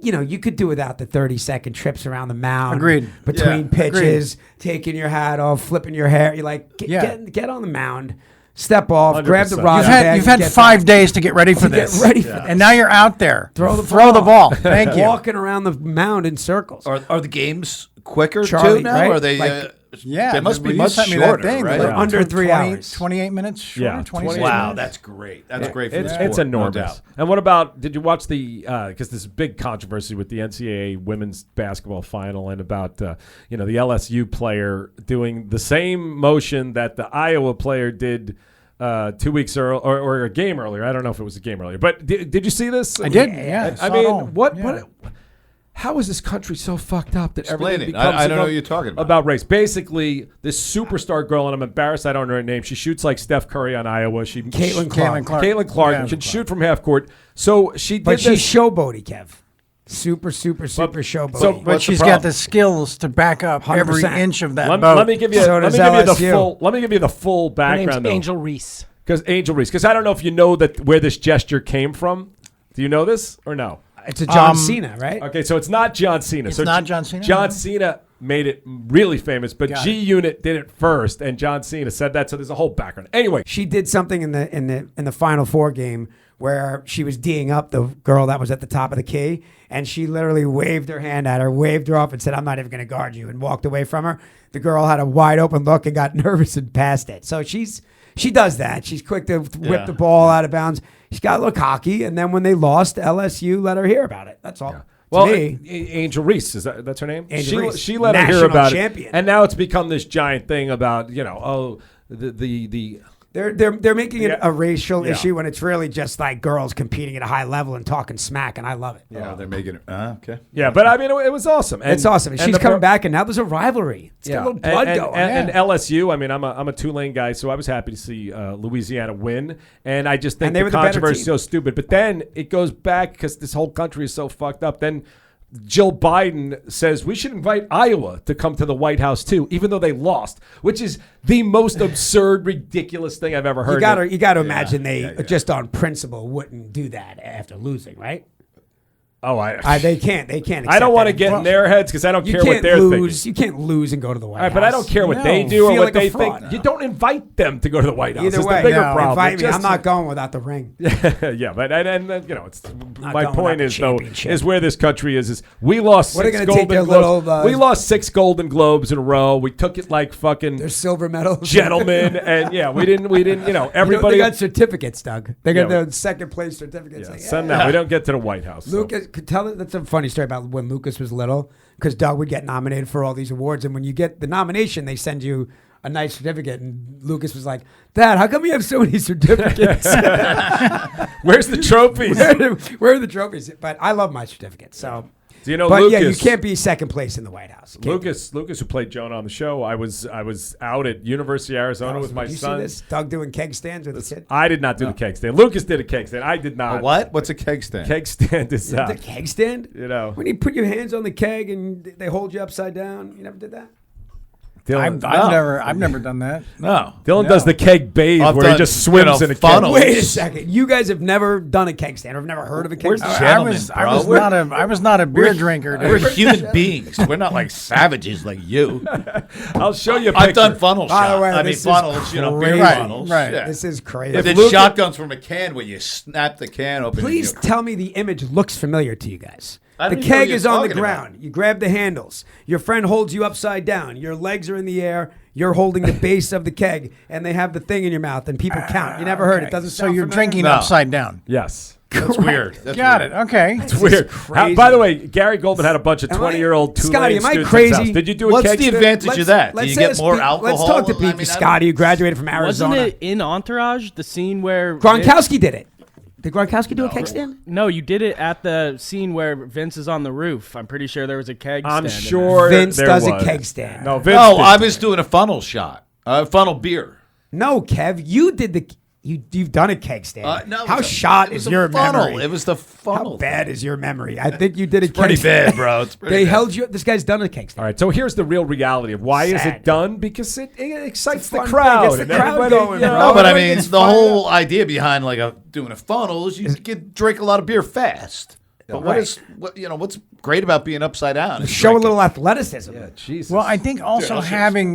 you could do without the 30-second trips around the mound. Agreed. Between Yeah, pitches, taking your hat off, flipping your hair. You're like, get on the mound, step off, grab the 100%. rosin bag, You've had get 5 back. days to get ready for To get this. ready for this. And now you're out there. Throw the ball. Thank you. Walking around the mound in circles. Are the games quicker, Charlie, too, now? right? Or are they... Like- Yeah, they must be you much sent me shorter, that thing. right? They're Like under 3 hours. 28 minutes shorter, Yeah, 26 Wow, minutes. that's great. That's great for the sport. It's enormous. No doubt. And what about, did you watch the, because there's big controversy with the NCAA women's basketball final and about, the LSU player doing the same motion that the Iowa player did 2 weeks earlier, or a game earlier. I don't know if it was a game earlier. But did you see this? I did, yeah. I saw mean, it all. what how is this country so fucked up that Explain everything it. becomes I don't know what you're talking about race? Basically, this superstar girl, and I'm embarrassed I don't know her name. She shoots like Steph Curry on Iowa. Caitlin Clark. Caitlin Clark Yeah. can shoot from half court. So she did But this. she's showboaty, Kev. Super showboaty. so- But What's the she's got problem? the skills to back up every 100%. inch of that let, boat. let me give you. So let me does give you the LSU. full. Let me give you the full Her name's background. though. Angel Reese. Because I don't know if you know that where this gesture came from. Do you know this or no? It's a John Cena, right? Okay, so it's not John Cena. It's so not John Cena? John Cena made it really famous, but Got G Unit did it first, and John Cena said that. So there's a whole background. Anyway, She did something in the Final Four game where she was D'ing up the girl that was at the top of the key, and she literally waved her hand at her, waved her off, and said, "I'm not even going to guard you," and walked away from her. The girl had a wide open look and got nervous and passed it. So she does that. She's quick to whip the ball out of bounds. She's got a little cocky, and then when they lost, LSU let her hear about it. That's all. well, To me, Angel Reese that's her name. Angel Reese. She let her hear National about champion. it, and now it's become this giant thing about the they're making it Yeah. a racial Yeah. issue when it's really just like girls competing at a high level and talking smack, and I love it. Oh, they're making it. Okay. yeah. But I mean, it was awesome. And, It's awesome. and She's the coming pro- back, and now there's a rivalry. It's got a little blood going. And LSU, I mean, I'm a Tulane guy, so I was happy to see Louisiana win. And I just think And they the were the better controversy is team. so stupid. But then it goes back because this whole country is so fucked up. Then Jill Biden says we should invite Iowa to come to the White House too, even though they lost, which is the most absurd, ridiculous thing I've ever heard. You got to imagine they just on principle wouldn't do that after losing, right? They can't. I don't want to get in their heads because I don't care what they're thinking. You can't lose and go to the White All right, House. but I don't care what No. they do or Feel what like a they fraud. think. You don't invite them to go to the White House. Either It's way, the bigger no, problem. invite me. Just- I'm not going without the ring. yeah, but and you know, it's my going point without is the though championship. is where this country is we lost What are 6 they gonna take Golden their Globes. little, We lost 6 Golden Globes in a row. We took it like fucking There's silver medals. gentlemen, and yeah, we didn't. You know, They everybody. got certificates, Doug. They got Yeah, their second place certificates. yeah, Like, send that. We don't get to the White House. so. Lucas, could tell it. That's a funny story about when Lucas was little, because Doug would get nominated for all these awards, and when you get the nomination, they send you a nice certificate. And Lucas was like, "Dad, how come you have so many certificates? Where's the trophies? Where are the trophies?" But I love my certificates. So, Do you know but Lucas? yeah, you can't be second place in the White House. You can't. Lucas, who played Jonah on the show, I was out at University of Arizona with my Did you son. see this? Doug doing keg stands with his kid. I did not do the keg stand. Lucas did a keg stand. I did not. What? What's a keg stand? Keg stand is The keg stand? you know. When you put your hands on the keg and they hold you upside down, you never did that? Dylan, I've never done that. No. Dylan does the keg bathe I've where he done, just swims in a funnels. keg. Wait a second. You guys have never done a keg stand or have never heard of a keg We're stand? gentlemen, I was not a beer drinker. We're dude. human beings. We're not like savages like you. I'll show you a I've picture. done funnel By the shots. way, I mean, this is funnels, you know, beer crazy. funnels. Right. Yeah. This is crazy. I did Lucas- shotguns from a can where you snap the can open. and Please you- tell me the image looks familiar to you guys. I The don't even know keg what you're is on the talking ground. You grab the handles. Your friend holds you upside down. Your legs are in the air. You're holding the base of the keg, and they have the thing in your mouth, and people count. You never heard it. Doesn't So sound you're familiar? drinking No. upside down. Yes. That's weird. That's Got weird. it. Okay. It's weird. crazy. By the way, Gary Goldman had a bunch of Am I- 20-year-old Tulane Scotty, am I students crazy? at his house. Did you do a What's keg the stand? advantage of that? Do you get ask more Pete- alcohol? Let's talk to I Pete mean, I don't- Scotty, who graduated from Arizona. Wasn't it in Entourage, the scene where Gronkowski did it. Did Gronkowski do a keg stand? No, you did it at the scene where Vince is on the roof. I'm pretty sure there was a keg I'm stand in sure Vince there does a was. keg stand. No, Vince No, did. I was doing a funnel shot. Funnel beer. No, Kev, you did the. You've done a keg stand. No, it How was a- shot it was is a your funnel. memory? It was the How funnel. bad is your memory? I think you did a keg Pretty stand. bad, bro. It's pretty They bad. held you. This guy's done a keg stand. All right, so here's the real reality of why is Sad. it done? Because it excites the fun thing. crowd. Gets the and crowd everybody, going, you know, bro. No, but I Everybody mean, gets the fired whole idea behind doing a funnel is you can drink a lot of beer fast. But Right. what's great about being upside down? is Show a drinking. little athleticism. Jesus. Well, I think also having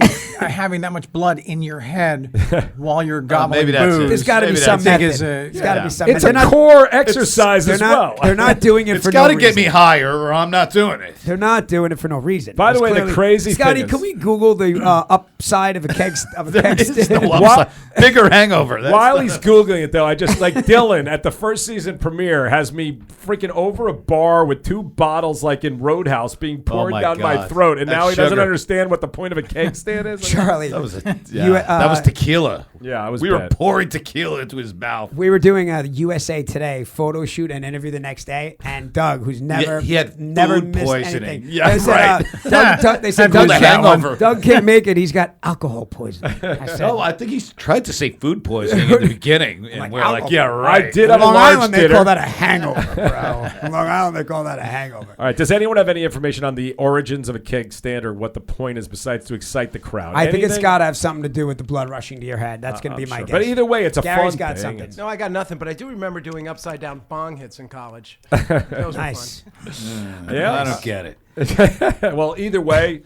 that much blood in your head while you're gobbling maybe that's it. booze. There's got to be Maybe some that's it. method. Is a- There's got to yeah. be some. it's method. a core exercise They're as not. well. They're not doing it It's for got no to get reason. me higher, or I'm not doing it. They're not doing it for no reason. By the It's way, the clearly- crazy Scotty, thing can is- we Google the upside of a keg It's stand? no upside. Bigger hangover. That's While not- he's Googling it, though, I just like Dylan at the first season premiere has me freaking over over a bar with 2 bottles like in Roadhouse being poured my down my God. throat, and That's now he doesn't sugar. understand what the point of a keg stand is? Charlie, That was You, that was tequila. Yeah, I was We were bad. pouring tequila into his mouth. we were doing a USA Today photo shoot and interview the next day, and Doug, who's never he had never food missed poisoning. anything. Yeah, they said, right. They said Had Doug the hangover. Doug can't make it. He's got alcohol poisoning. I said, No, I think he tried to say food poisoning in the beginning, and Like we're like, alcohol. yeah, right. I did have a Long large Island, they dinner. call that a hangover, bro. In Long Island, they call that a hangover. All right. Does anyone have any information on the origins of a keg stand or what the point is besides to excite the crowd? I think it's Anything? got to have something to do with the blood rushing to your head. That's going to be I'm my sure. guess. But either way, it's a Gary's fun got thing. something. It's- No, I got nothing, but I do remember doing upside down bong hits in college. Those Nice. were fun. Yeah. I don't get it. Well, either way.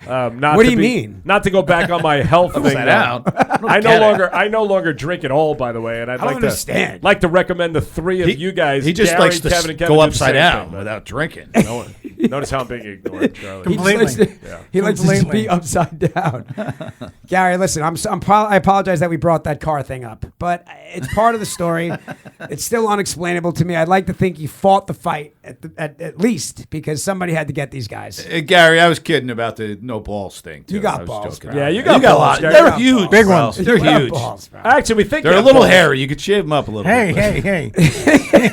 Not What to do you be- mean? Not to go back on my health thing. Upside down. I no longer drink at all. By the way, and I'd don't like understand. to recommend the 3 of you guys. He just Gary, likes to Kevin, and Kevin go do the upside same down thing, without drinking. but notice how I'm being ignored, Charlie. He Completely. just likes to, Yeah. he likes to just Completely. be upside down. Gary, listen, I apologize that we brought that car thing up, but it's part of the story. It's still unexplainable to me. I'd like to think you fought the fight at least because somebody had to get these guys. Gary, I was kidding about the no balls thing. Too. You got I was balls, joking. bro. Yeah, you got You got a balls, lot. Gary. They're You got huge, balls. Big bro. ones. They're You got huge. balls, bro. Actually, we think They're you a have little balls. hairy. You could shave them up a little Hey, bit. hey.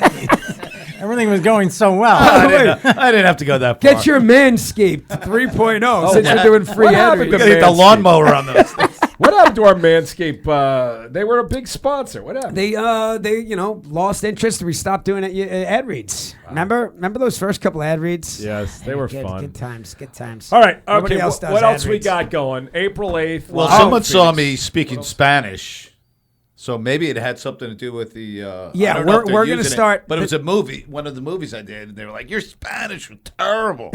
Everything was going so well. I didn't have to go that far. Get your Manscaped 3.0 since yeah. you're doing free What happened ad to You gotta get the Manscaped. lawnmower on those things. What happened to our Manscaped? They were a big sponsor. What happened? They lost interest. We stopped doing ad reads. Remember those first couple ad reads? Yes, they were good, fun. Good times. Good times. All right. Nobody Okay. else does What ad else we reads. got going? April 8th. Well, live someone in saw Phoenix. me speaking Spanish, so maybe it had something to do with the. Yeah, I don't know if they're we're gonna using it, start but it was a movie. One of the movies I did, and they were like, "Your Spanish was terrible.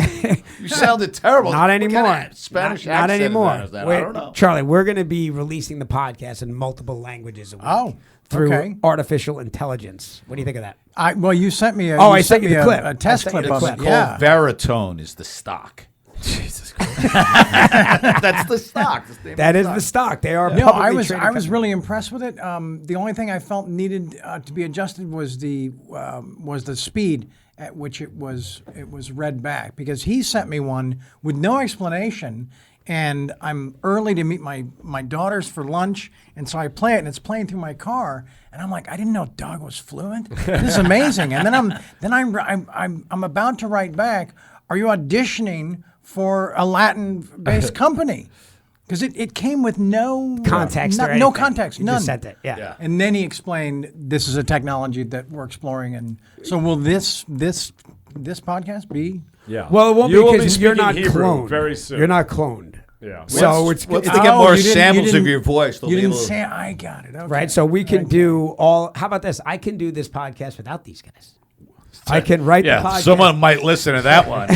You sounded terrible." Not What anymore. kind of Spanish not accent is anymore. that? Is that? Wait, I don't know. Charlie, we're going to be releasing the podcast in multiple languages a week Oh, through okay. artificial intelligence. What do you think of that? Well, you sent me a. Oh, I you sent you me the a, clip. a I test sent you clip the of clip. it. Yeah. Veritone is the stock. Jesus Christ. That's the stock. That's the name That of is the stock. They are. No, publicly I was traded company. really impressed with it. The only thing I felt needed to be adjusted was the speed at which it was read back, because he sent me one with no explanation, and I'm early to meet my daughters for lunch, and so I play it, and it's playing through my car, and I'm like, I didn't know Doug was fluent. This is amazing. And then I'm about to write back, are you auditioning for a Latin-based company? Because it came with no Context or no anything. context, You none. just sent it. Yeah. And then he explained this is a technology that we're exploring, and so will this podcast be? Yeah. Well, it won't You be will because you're speaking not Hebrew cloned. very soon. You're not cloned. Yeah. So it's Once it's they get Oh, more you didn't- samples you didn't- of your voice, they'll You be didn't able to. say I got it. Okay. right. So we can do all. How about this? I can do this podcast without these guys. I can write the Yeah, podcast. someone might listen to that one.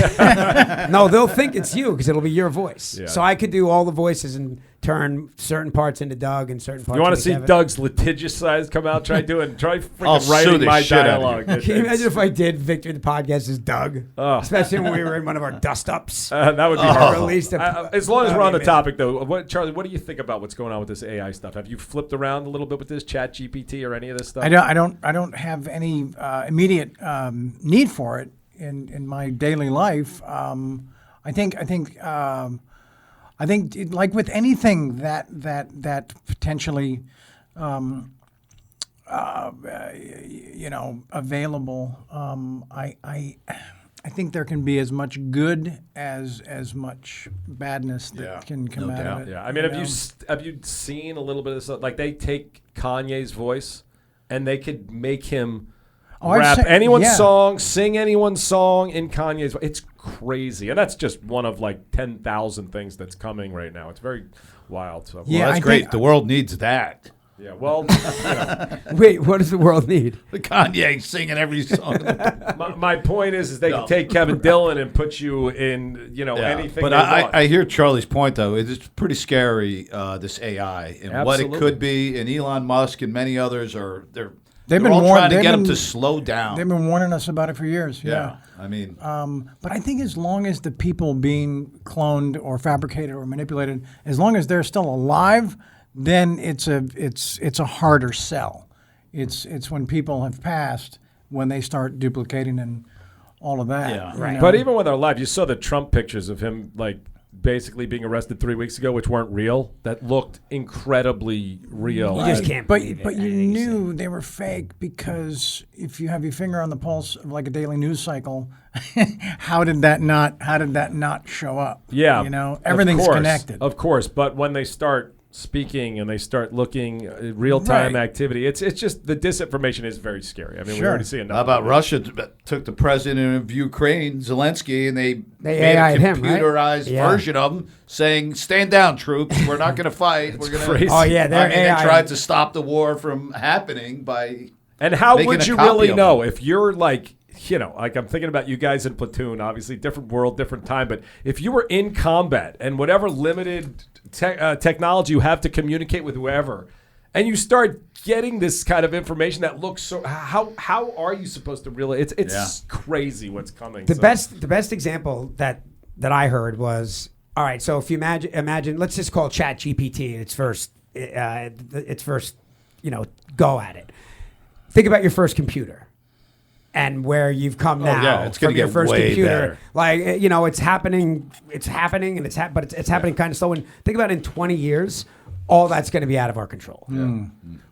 No, they'll think it's you because it'll be your voice. Yeah. So I could do all the voices and turn certain parts into Doug and certain parts. You want to into see Kevin. Doug's litigious size come out? Try I'll freaking sue writing the my shit out of you. dialogue. Can you imagine if I did Victor the podcast as Doug? Oh. Especially when we were in one of our dust ups. That would be Released horrible. a- As long as That'd we're on be the topic, though, Charlie, what do you think about what's going on with this AI stuff? Have you flipped around a little bit with this Chat GPT or any of this stuff? I don't have any immediate need for it in my daily life. I think like with anything that potentially available, I think there can be as much good as much badness that can come out of it. Yeah, I mean, have you seen a little bit of this? Like they take Kanye's voice and they could make him I've rap seen- anyone's yeah. song, sing anyone's song in Kanye's voice. It's crazy, and that's just one of like 10,000 things that's coming right now. It's very wild. So Yeah, Well, that's I great. think- The world needs that. yeah. Well, Wait, what does the world need? The Kanye singing every song. my point is they can take Kevin Dillon and put you in anything. But they want. I hear Charlie's point, though. It's pretty scary, this AI, and what it Absolutely. could be. And Elon Musk and many others They've they're been all warned- trying to they've get them been- to slow down. They've been warning us about it for years. Yeah. I mean, But I think as long as the people being cloned or fabricated or manipulated, as long as they're still alive, then it's a harder sell. It's when people have passed when they start duplicating and all of that. Yeah. you know? But even with our live, you saw the Trump pictures of him like basically being arrested 3 weeks ago, which weren't real. That looked incredibly real. You just can't But believe it. but you Anything you knew they were fake because if you have your finger on the pulse of like a daily news cycle, how did that not show up? Yeah, you know, of everything's course, connected. Of course, but when they start speaking and they start looking real time Right. activity, it's just the disinformation is very scary. I mean, we Sure. already see enough. How about Russia took the president of Ukraine, Zelensky, and they They made a AI'd him, right? computerized Yeah. version of him saying, "Stand down, troops. We're not going to fight. We're going crazy. Oh yeah, they're They AI. tried to stop the war from happening by. And how making would a you copy really of know them. if you're like, you know, like I'm thinking about you guys in Platoon, obviously different world, different time, but if you were in combat and whatever limited technology you have to communicate with whoever, and you start getting this kind of information that looks so, how are you supposed to really? It's crazy what's coming. The best example that I heard was, all right. So if you imagine, let's just call Chat GPT its first, go at it. Think about your first computer and where you've come now yeah, it's gonna from your get first way computer. better. Like, it's happening, and it's happening kind of slow. And think about it, in 20 years, all that's going to be out of our control.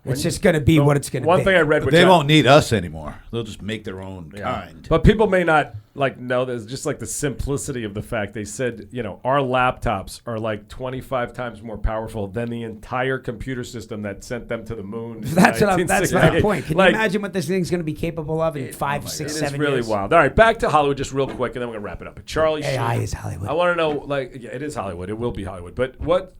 It's just going to be what it's going to be. One thing I read, which They I- won't need us anymore. They'll just make their own kind. But people may not know there's just like the simplicity of the fact they said, our laptops are like 25 times more powerful than the entire computer system that sent them to the moon. in That's my 1968. point. Can Like, you imagine what this thing's going to be capable of in 5, 6, It's 7 really years? wild. All right, back to Hollywood just real quick, and then we're gonna wrap it up. But Charlie AI Sheen, is Hollywood. I want to know, it is Hollywood. It will be Hollywood. But what?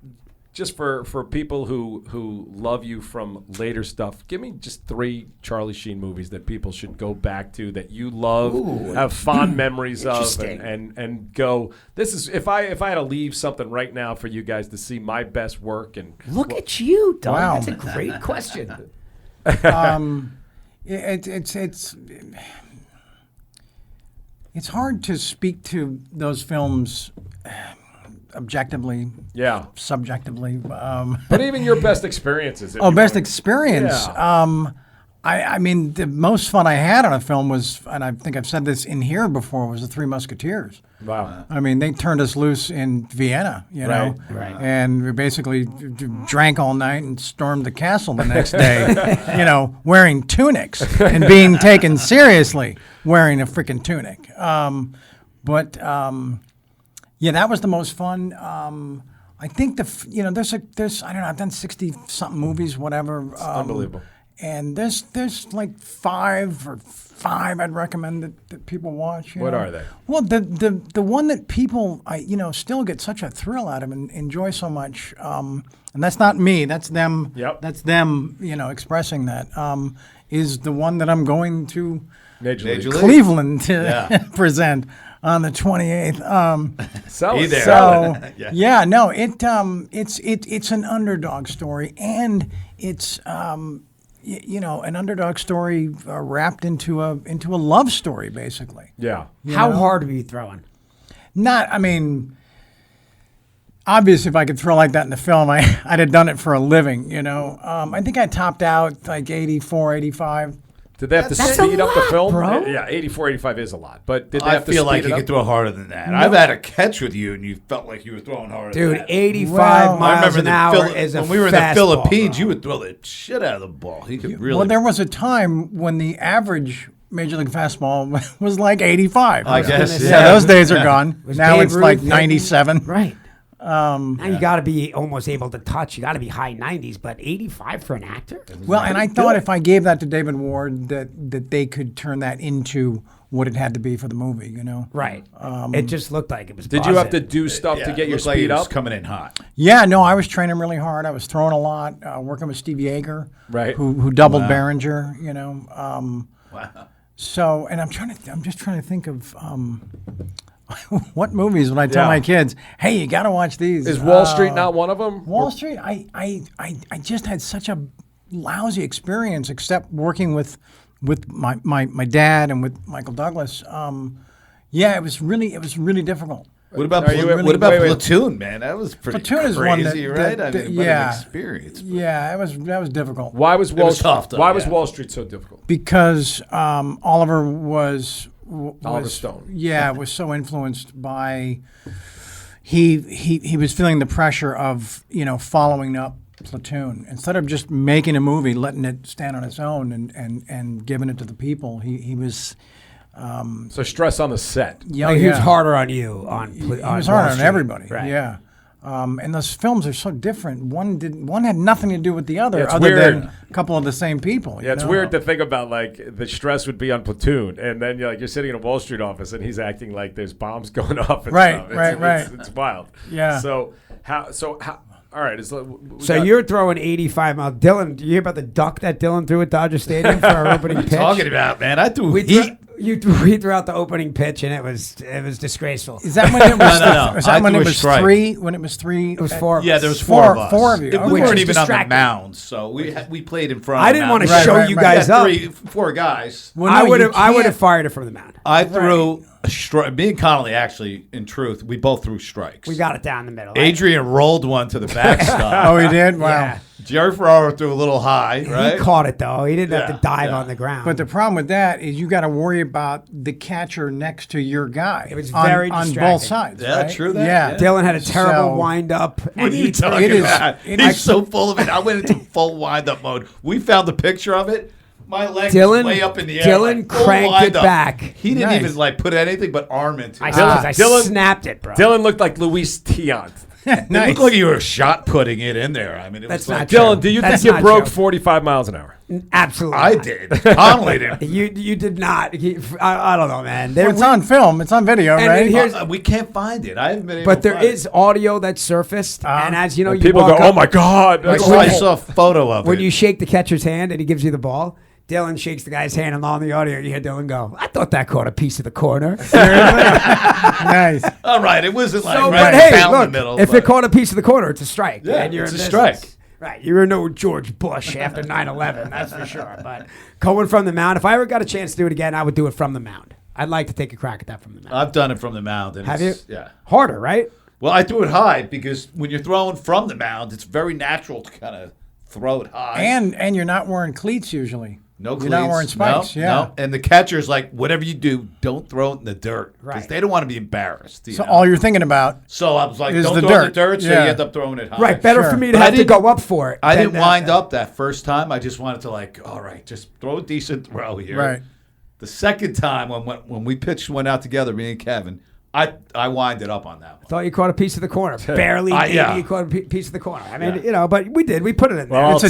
Just for people who love you from later stuff, give me just 3 Charlie Sheen movies that people should go back to that you love, have fond memories of, Interesting. and go. This is if I had to leave something right now for you guys to see my best work and Look at you, Doug. Wow. That's a great question. It's hard to speak to those films objectively, yeah. subjectively. But even your best experiences. if Oh, you best want. experience. Yeah. I mean, the most fun I had on a film was, and I think I've said this in here before, was The Three Musketeers. Wow. I mean, they turned us loose in Vienna, know, Right. and we basically drank all night and stormed the castle the next day, wearing tunics and being taken seriously wearing a freaking tunic. Yeah, that was the most fun. I think there's I don't know, I've done 60 something movies, whatever. Unbelievable. And there's like 5 I'd recommend that people watch. What are they? Well, the one that people still get such a thrill out of and enjoy so much, and that's not me. That's them. Yep. That's them. Expressing that is the one that I'm going to Major League. Cleveland to present on the 28th. Sell Be it. there. Sell it. It's an underdog story, and it's an underdog story wrapped into a love story, basically. Yeah. How hard were you throwing? Obviously, if I could throw like that in the film, I'd have done it for a living, I think I topped out like 84, 85. Did they have to That's speed a up the lot, film? bro. Yeah, 84, 85 is a lot. But did they I have to feel speed like it you up? could throw harder than that. I've had a catch with you, and you felt like you were throwing harder Dude, than that. 85 Well, miles an hour is a when we were in the fastball, Philippines, bro. you would throw the shit out of the ball. He could really. Well, there was a time when the average Major League fastball was like 85. I guess. gonna Yeah, say. those days are gone. Was Now Babe it's like Ruth 97. Right. Now you got to be almost able to touch. You got to be high 90s, but 85 for an actor? Well, and I thought if I gave that to David Ward, that they could turn that into what it had to be for the movie, Right. It just looked like it was Did you have to buzzing. do stuff Yeah, to get your looked like he speed was up? coming in hot. Yeah, no, I was training really hard. I was throwing a lot, working with Steve Yeager, Right. who doubled Behringer, Wow. So, and I'm just trying to think of what movies would I tell Yeah. my kids, hey, you got to watch these. Is Wall Street not one of them? Wall Street, I just had such a lousy experience, except working with my dad and with Michael Douglas. It was really difficult. What about Are you- what about wait. Platoon, man? That was pretty Platoon is crazy, one that- right? that- I mean, yeah. what an experience. Yeah, that was difficult. Why was Wall was tough, though, Why was yeah. Wall Street so difficult? Because Oliver was Oliver was Stone. was so influenced by he was feeling the pressure of following up Platoon instead of just making a movie, letting it stand on its own and giving it to the people. He was. So stress on the set. Like, he was harder on you on. He was harder on everybody. Right. Yeah. And those films are so different. One had nothing to do with the other, Yeah, it's other weird. than a couple of the same people. Yeah, it's weird to think about like the stress would be on Platoon, and then you're sitting in a Wall Street office, and he's acting like there's bombs going off. And Right, stuff. right. It's wild. Yeah. So how? All right. So you're throwing 85 miles. Dylan, do you hear about the duck that Dylan threw at Dodger Stadium for our opening pitch? Talking about, man, I threw We heat. we threw out the opening pitch, and it was disgraceful. Is that when it was? No. Is that I when threw it a was strike. three? When it was three? It was four. of Yeah, us. there was four of us. Four of you. We Which weren't is even on the distracting. mound, so we played in front. I of the didn't want to mound. show Right, you right. guys Yeah, up. four guys. Well, I no, would you have can't. fired it from the mound. I threw a strike. Me and Connolly, actually, in truth, we both threw strikes. We got it down the middle. Adrian rolled one to the backstop. Oh, he did. Wow. Yeah. Jerry Ferraro threw a little high, right? He caught it though. He didn't have Yeah, to dive yeah. on the ground. But the problem with that is you got to worry about the catcher next to your guy. It was on, very on distracting. both sides. Yeah, right? true that, Yeah. yeah. Dylan had a terrible So- wind up, What and are you he talking it is- about? it He's is- so full of it. I went into full wind-up mode. We found the picture of it. My leg Dylan- was way up in the air. Dylan like, full cranked it wind-up. back. He didn't Nice. even put anything but arm into it. I Dylan- snapped it, bro. Dylan looked like Luis Tiant. It Nice. looked like you were shot putting it in there. I mean, it That's was like not true. Dylan, do you That's think you not broke true. 45 miles an hour? Absolutely. I not. did. Connolly did. You did not. I don't know, man. Well, it's on film. It's on video, And right? here's- We can't find it. I haven't been able But to there find is audio that surfaced, and as you know, you People walk go, "Oh up- my God!" it. I saw a photo of when it. you shake the catcher's hand and he gives you the ball. Dylan shakes the guy's hand, and on the audio, you hear Dylan go, "I thought that caught a piece of the corner." Nice. All right, it wasn't like So, right but hey, down look, the middle. if but it caught a piece of the corner, it's a strike. Yeah, and you're it's in a business. strike. Right, you're no George Bush after 9/11, that's for sure. But going from the mound, if I ever got a chance to do it again, I would do it from the mound. I'd like to take a crack at that from the mound. I've done it from the mound. And Have you? it's- Yeah. Harder, right? Well, I threw it high because when you're throwing from the mound, it's very natural to kind of throw it high. And you're not wearing cleats usually. no You're cleats. not wearing spikes. No, yeah. no. And the catcher's like, whatever you do, don't throw it in the dirt. Because Right. they don't want to be embarrassed. you So know? all you're thinking about. So I was like, is don't the throw it in the dirt. dirt, so Yeah. you end up throwing it high. Right, better sure. for me to But I have to didn't- go up for it. I than didn't wind up that first time. I just wanted to all right, just throw a decent throw here. Right. The second time when we pitched one out together, me and Kevin, I winded up on that one. Thought you caught a piece of the corner. Barely, maybe yeah. you caught a piece of the corner. I mean, Yeah. but we did. We put it in there. Well, It's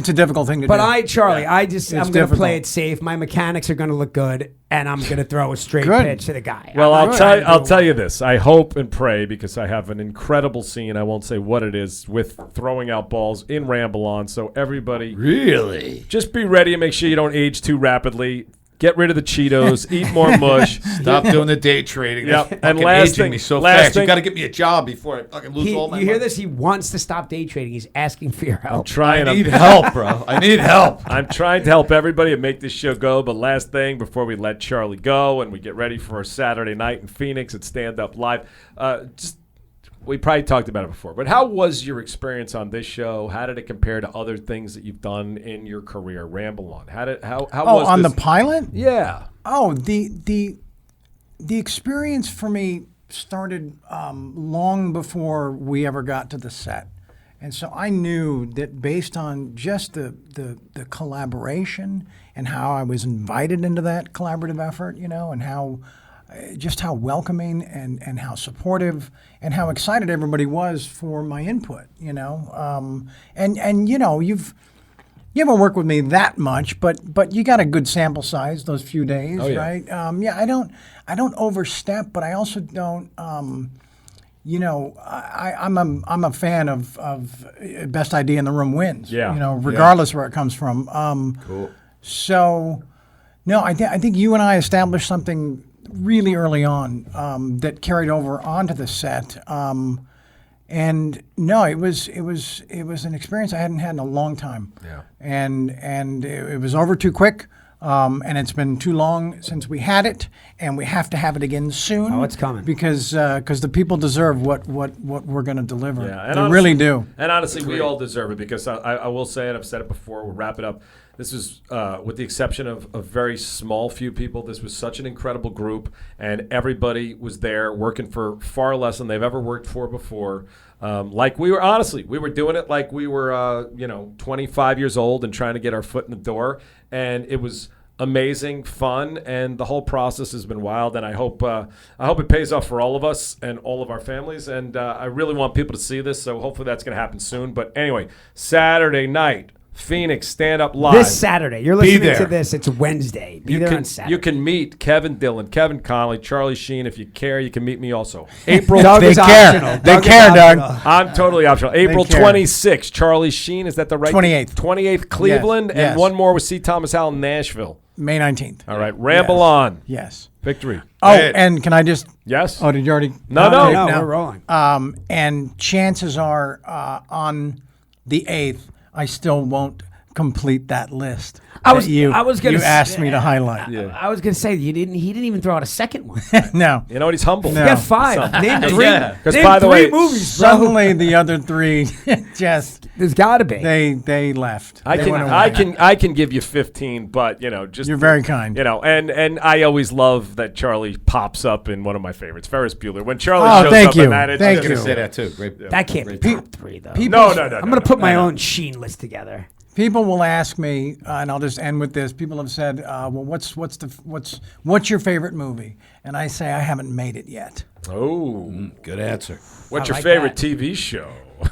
a difficult thing to But do. Charlie, Yeah. I'm It's going to difficult. play it safe. My mechanics are going to look good, and I'm going to throw a straight Good. pitch to the guy. Well, I'm not trying to I'll do tell it. you this. I hope and pray because I have an incredible scene. I won't say what it is with throwing out balls in Ramble on. So everybody, Really? just be ready and make sure you don't age too rapidly. Get rid of the Cheetos. Eat more mush. Stop doing the day trading. Yep. That's And fucking last aging thing- me so last fast. thing- You got to get me a job before I fucking lose all my You hear money. this? He wants to stop day trading. He's asking for your help. Trying. I need help, bro. I need help. I'm trying to help everybody and make this show go. But last thing before we let Charlie go and we get ready for our Saturday night in Phoenix at Stand Up Live, we probably talked about it before. But how was your experience on this show? How did it compare to other things that you've done in your career? Ramble on. How Oh, was on this? the pilot? Yeah. Oh, the experience for me started long before we ever got to the set, and so I knew that based on just the collaboration and how I was invited into that collaborative effort, and how just how welcoming and how supportive and how excited everybody was for my input, and you haven't worked with me that much, but you got a good sample size those few days, Oh, yeah. right? I don't overstep, but I also don't. I'm a fan of best idea in the room wins. Yeah. Regardless where it comes from. Cool. So, no, I think you and I established something really early on that carried over onto the set. And no, it was an experience I hadn't had in a long time. Yeah. And it was over too quick. And it's been too long since we had it, and we have to have it again soon. Oh, it's coming. because the people deserve what we're going to deliver. Yeah, and they honestly- really do. And honestly, we all deserve it because I will say it. I've said it before. We'll wrap it up. This was, with the exception of a very small few people, this was such an incredible group, and everybody was there working for far less than they've ever worked for before. Like we were doing it like we were, 25 years old and trying to get our foot in the door, and it was amazing, fun, and the whole process has been wild. And I hope it pays off for all of us and all of our families. And I really want people to see this, so hopefully that's going to happen soon. But anyway, Saturday night, Phoenix Stand Up Live. This Saturday. You're listening there. to this. It's Wednesday. Be there on Saturday. You can meet Kevin Dillon, Kevin Connolly, Charlie Sheen. If you care, you can meet me also. April. Doug They is care. optional. They Doug is care, Doug. optional. I'm totally optional. April care. 26th, Charlie Sheen. Is that the right? 28th. 28th, Cleveland. Yes. And one more with C. Thomas Howell in Nashville. May 19th. All right. Ramble on. Yes. Victory. Oh, and can I just? Yes? Oh, did you already? No. No, we're rolling. And chances are on the 8th, I still won't complete that list. I was that gonna you asked say- me to highlight. I was gonna say he didn't even throw out a second one. No. You know what? He's humble. No. You got 5. Name 3. Yeah. 'Cause Name by the 3 way, movies, bro. Suddenly the other 3 just There's got to be. they left. I They went can away. I can give you 15, but just You're very kind. and I always love that Charlie pops up in one of my favorites, Ferris Bueller. When Charlie Oh, shows thank up you. in that, it's Thank I was going you. to say that too. Great. That can't be top 3 though. No. I'm gonna put my own Sheen list together. People will ask me, and I'll just end with this. People have said, "Well, what's your favorite movie?" And I say, I haven't made it yet. Oh, Good answer. what's your like favorite that. TV show?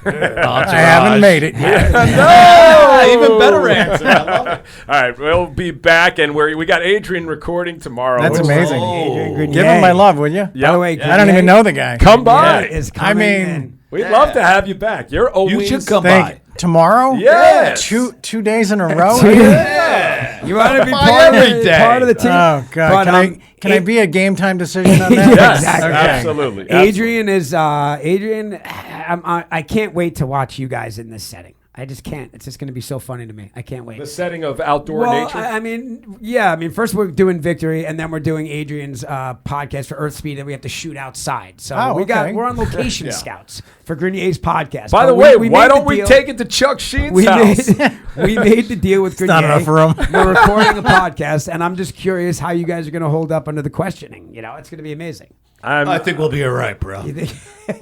I haven't made it yet. Even better answer. I love it. All right, we'll be back, and we got Adrian recording tomorrow. That's amazing. Adrian Grenier. Give him my love, will you? Yeah. By the way, I don't even know the guy. Come by. Is I coming mean, in. We'd love to have you back. You're always You should come Thank by. tomorrow. Yes. Two days in a row. You want to be Buy part of, every the, day. part of the team? Oh God! But, Can I be a game time decision on that? Yes, Exactly. Okay. absolutely. Adrian is Adrian. I can't wait to watch you guys in this setting. I just can't. It's just going to be so funny to me. I can't wait. The setting of outdoor Well, nature. I mean, yeah. I mean, first we're doing Victory, and then we're doing Adrian's podcast for Earth Speed that we have to shoot outside. So Oh, okay. we're on location scouts for Grenier's podcast. By But the we- way, we why made the don't we deal- take it to Chuck Sheen's we house? we made the deal with Grenier. not enough room. We're recording a podcast, and I'm just curious how you guys are going to hold up under the questioning. It's going to be amazing. I think we'll be all right, bro. You think?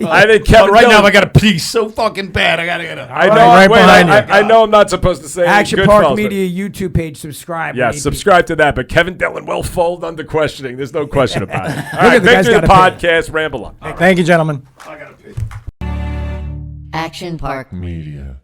I think Kevin Right Dillon- now, I got to pee so fucking bad. I got to get up. I know. Right wait, behind you. I know I'm not supposed to say Action Goodfellas, Park but- Media YouTube page. Subscribe. Yeah, We need subscribe to that. But Kevin Dillon will fold under questioning. There's no question about it. All right, at the guy's Victor the gotta podcast, Ramble on. Thank you, gentlemen. Action Park Media.